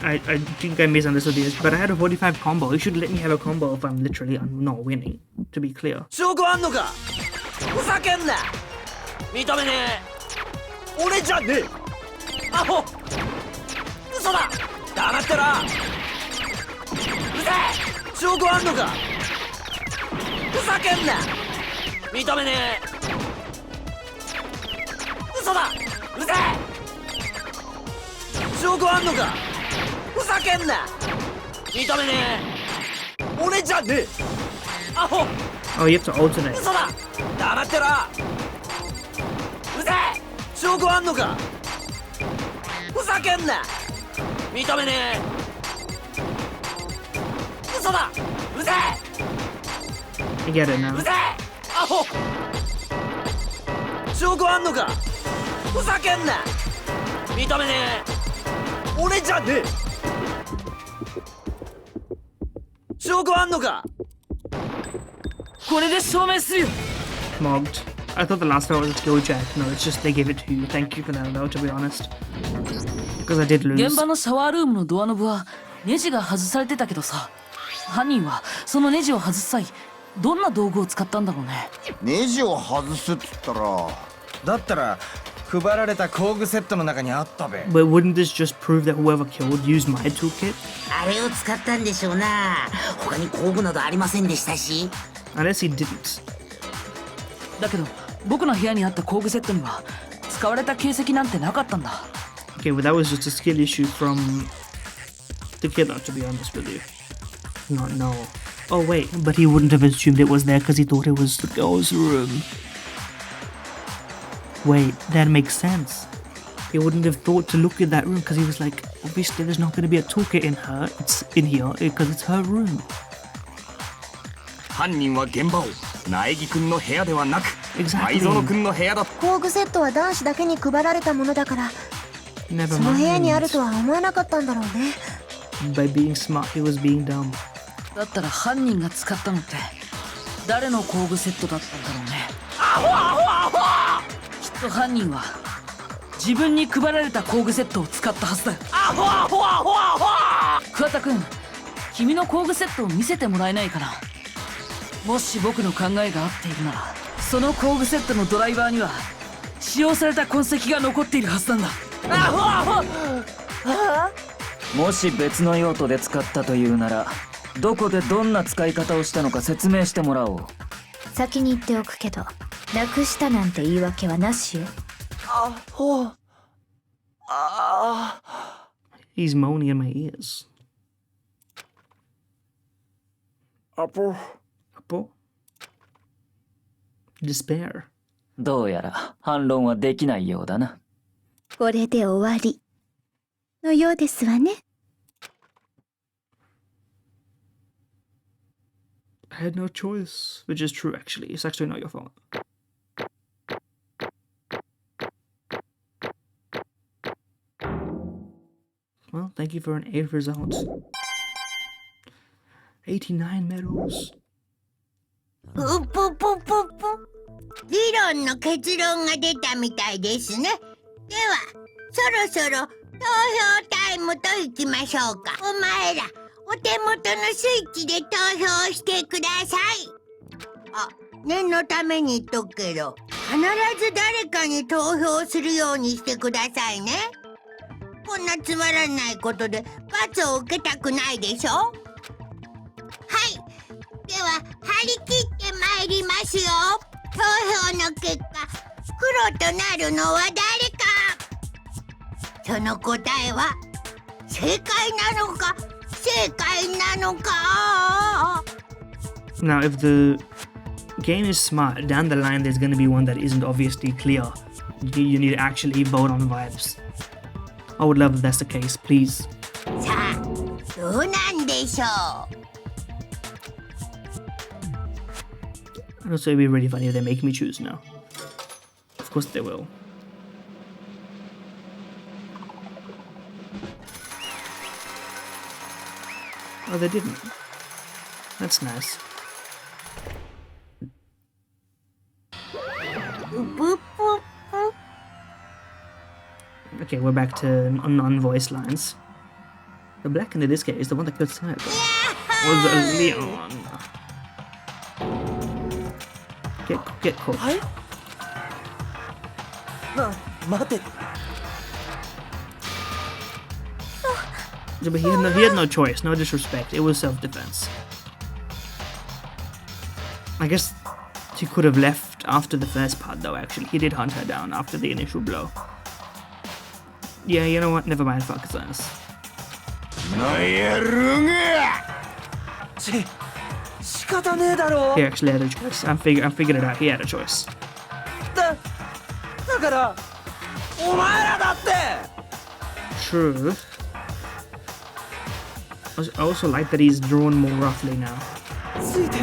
I think I misunderstood this, but I had a 45 combo. You should let me have a combo if I'm literally not winning, to be clear. 証拠あんのか。ふざけんな。認めねえ。俺じゃねえ。アホ。嘘だ。黙ってろ。うぜえ。証拠あんのか。ふざけんな。認めねえ。嘘だ。うぜえ。証拠あんのか。ふざけんな。認めねえ。俺じゃねえ。アホ。 Oh, you have to alternate. 嘘だ。黙ってろ。うぜえ。証拠あんのか。ふざけんな。認めねえ。嘘だ。うぜ I get it now. え。うぜえ。アホ。証拠あんのか。ふざけんな。認めねえ。俺じゃねえ。証拠あんのか。これで証明するよ。 Mogged. I thought the last time was a skill check. No, it's just they give it to you. Thank you for that, though, to be honest. Because I did lose. 現場のシャワールームのドアノブはネジが外されてたけどさ、犯人はそのネジを外す際どんな道具を使ったんだろうね。ネジを外すっつったら、だったら配られた工具セットの中にあったべ。 But wouldn't this just prove that whoever killed used my toolkit? あれを使ったんでしょうな。他に工具などありませんでしたし。 Unless he didn't. だけど僕の部屋にあった工具セットには使われた形跡なんてなかったんだ。 Okay, well, that was just a skill issue from the killer, to be honest with you. No. Oh wait, but he wouldn't have assumed it was there because he thought it was the girl's room. Wait, that makes sense. He wouldn't have thought to look in that room because he was like, obviously there's not going to be a toolkit in here because it's her room. 犯人は現場を苗木くんの部屋ではなく Exactly. 前園くんの部屋だ。工具セットは男子だけに配られたものだから、 Never その部屋にある mind. とは思わなかったんだろうね。 By being smart, he was being dumb. だったら犯人が使ったのって誰の工具セットだったんだろうね。アホアホアホ！きっと犯人は自分に配られた工具セットを使ったはずだよ。アホアホアホアホ！桑田くん、君の工具セットを見せてもらえないかな。もし僕の考えが合っているなら、その工具セットのドライバーには使用された痕跡が残っているはずなんだ。アホアホ！もし別の用途で使ったというなら、どこでどんな使い方をしたのか説明してもらおう。先に言っておくけど、なくしたなんて言い訳はなしよ。アホ。He's moaning in my ears. Apple. Despair. どうやら反論はできないようだな。これで終わりのようですわね。I had no choice, which is true actually. It's actually not your fault. Well, thank you for an 8 results. 89 medals. ぷぷぷぷぷ。議論の結論が出たみたいですね。では、そろそろ投票タイムといきましょうか。お前ら、お手元のスイッチで投票してください。あ、念のために言っとくけど、必ず誰かに投票するようにしてくださいね。こんなつまらないことで罰を受けたくないでしょ。はい。では、張り切って参りますよ。投票の結果、黒となるのは誰か。その答えは正解なのか不正解なのか。 Now, if the game is smart, down the line there's going to be one that isn't obviously clear. You need to actually vote on vibes. I would love if that's the case, please. さあ、どうなんでしょう。And also, it'd be really funny if they make me choose now. Of course they will. Oh, they didn't. That's nice. Okay, we're back to non-voice lines. The black in this case is the one that killed Sayaka. Was Leon. Get caught. はい。待て。 But he had no choice, no disrespect. It was self-defense. I guess he could have left after the first part though, actually. He did hunt her down after the initial blow. Yeah, you know what? Never mind, fuck his ass. He actually had a choice. I figured it out. He had a choice. だからお前らだって。 True. I also like that he's drawn more roughly now. ついて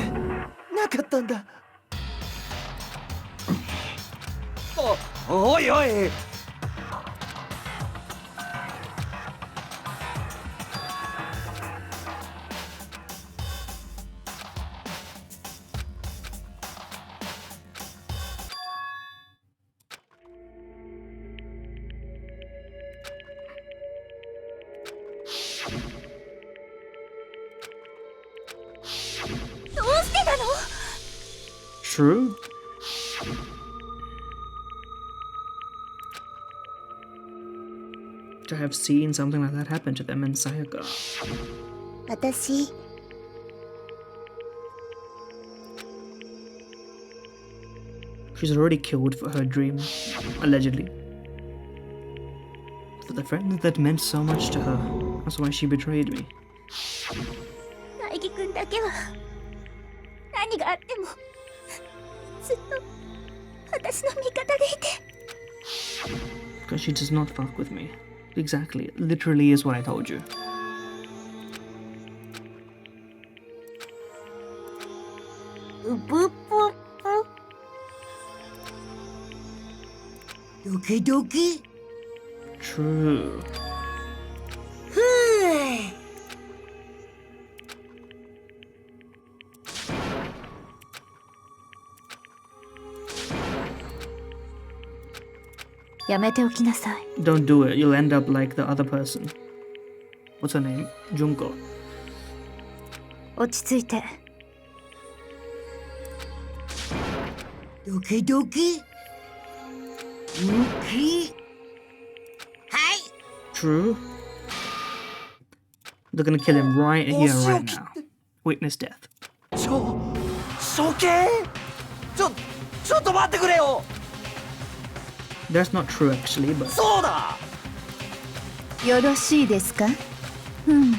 なかったんだ。おいおい。True. To have seen something like that happen to them in Sayaka. 私 She's already killed for her dream, allegedly. For the friend that meant so much to her. That's why she betrayed me. 大輝くんだけは何があってもずっと私の味方でいて。 Because she does not fuck with me. Exactly. Literally is what I told you. うぷぷぷ。ドキドキ。 True. ふぅ。やめておきなさい。 Don't do it. You'll end up like the other person. What's her name? Junko. 落ち着いて。ドキドキ。ムキ。はい。 True. They're gonna kill him right here, right now. Witness death. 処刑？ちょっと待ってくれよ。 That's not true, actually, but そうだ。よろしいですか？うん。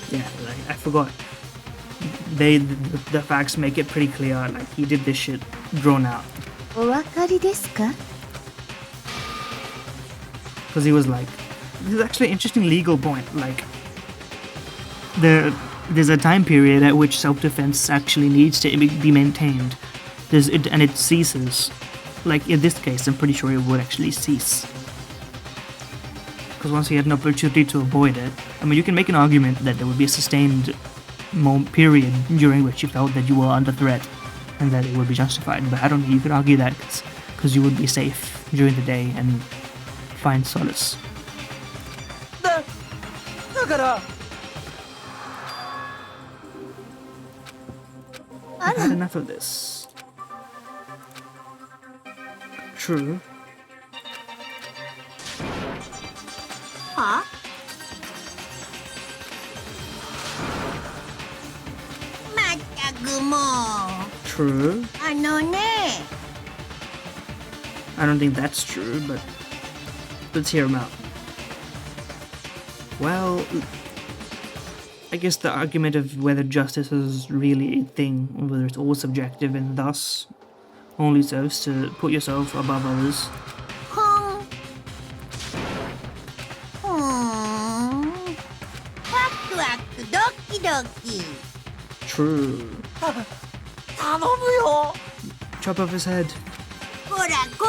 yeah, like, I forgot. The facts make it pretty clear. Like he did this shit drawn out. お分かりですか？ Because he was like, this is actually an interesting legal point. Like, there's a time period at which self-defense actually needs to be maintained. And it ceases. Like in this case, I'm pretty sure it would actually cease. Because once he had an opportunity to avoid it, I mean, you can make an argument that there would be a sustained period during which you felt that you were under threat and that it would be justified. But I don't think you could argue that because you would be safe during the day and find solace. だから。 I've had enough of this. True. は？まったくもう。 True. あのね。 I don't think that's true, but let's hear him out. Well, I guess the argument of whether justice is really a thing, or whether it's all subjective and thus only serves to put yourself above others. ほん。ワクワクドキドキ。 True. 頼むよ。 Chop off his head. こらこ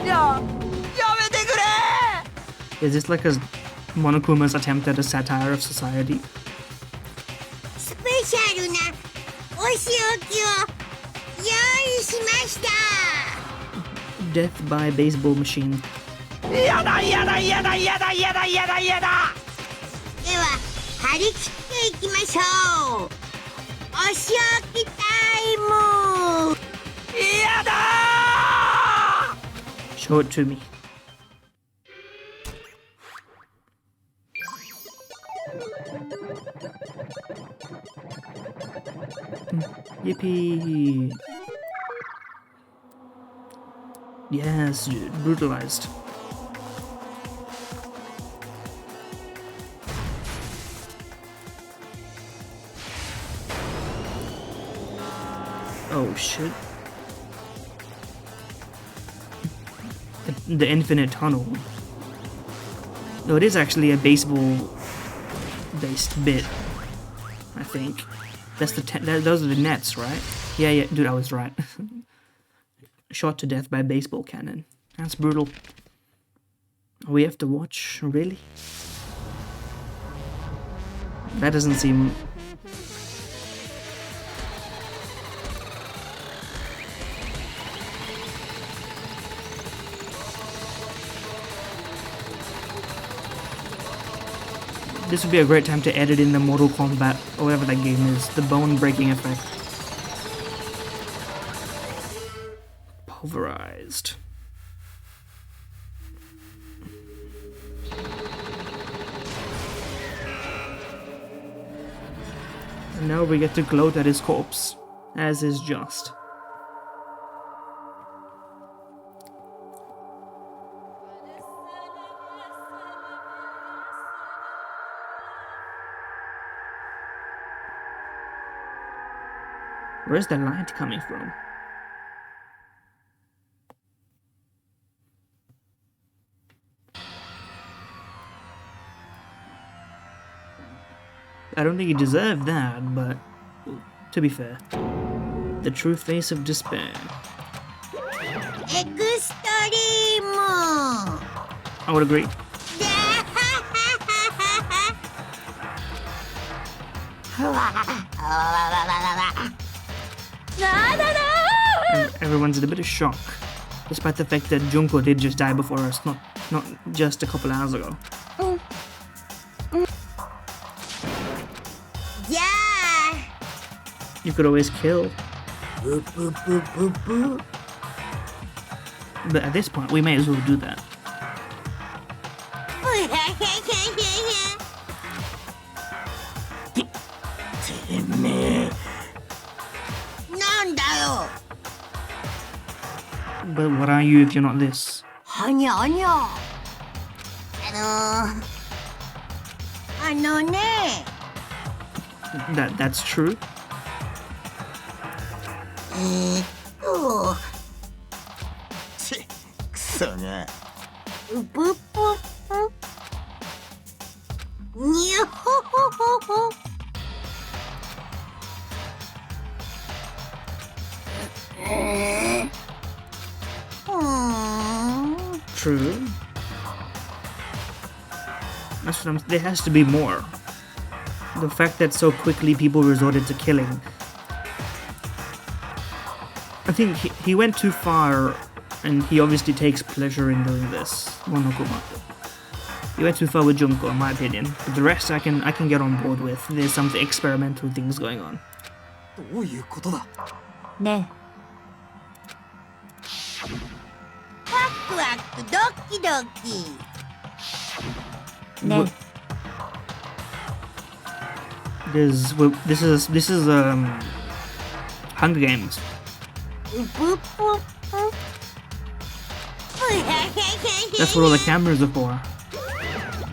ら。やめてくれ。 Is this like a Monokuma's attempt at a satire of society? スペシャルなお仕置きを用意しました。 Death by baseball machine. やだやだやだやだやだやだやだ。では張り切っていきましょう。お仕置きタイム。やだー。 Show it to me. Yippee! Yes, dude, brutalized. Oh shit. The infinite tunnel. No, it is actually a baseball-based bit, I think. That's those are the nets, right? Yeah, dude, I was right. Shot to death by baseball cannon. That's brutal. We have to watch, really? That doesn't seem... This would be a great time to edit in the Mortal Kombat, or whatever that game is, the bone-breaking effect. Pulverized. And now we get to gloat at his corpse, as is just. Where's the light coming from? I don't think he deserved that, but to be fair, the true face of despair. Extreme! I would agree. And everyone's in a bit of shock, despite the fact that Junko did just die before us, not just a couple hours ago. Yeah! You could always kill. But at this point, we may as well do that. But what are you if you're not this? That's true. True. That's what there has to be more. The fact that so quickly people resorted to killing. I think he went too far, and he obviously takes pleasure in doing this. Monokuma. He went too far with Junko, in my opinion. But the rest I can get on board with. There's some experimental things going on. Ne. Ne. This is Hunger Games. That's what all the cameras are for.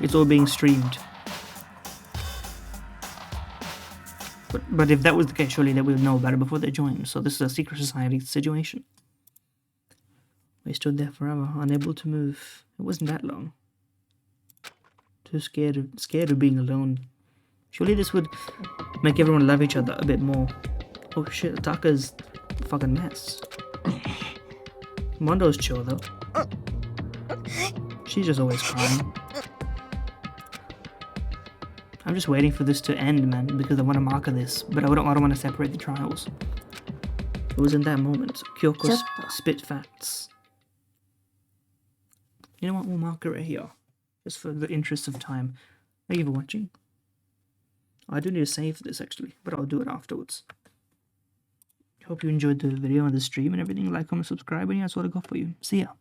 It's all being streamed. But if that was the case, surely they would know about it before they joined. So this is a secret society situation. We stood there forever, unable to move. It wasn't that long. Too scared of being alone. Surely this would make everyone love each other a bit more. Oh shit, Taka's a fucking mess. Mondo's chill though. She's just always crying. I'm just waiting for this to end, man, because I want to marker this, but I don't want to separate the trials. It was in that moment. Kyoko spit facts. You know what? We'll mark it right here, just for the interest of time. Thank you for watching. I do need to save this actually, but I'll do it afterwards. Hope you enjoyed the video and the stream and everything. Like, comment, subscribe, and yeah, that's what I got for you. See ya.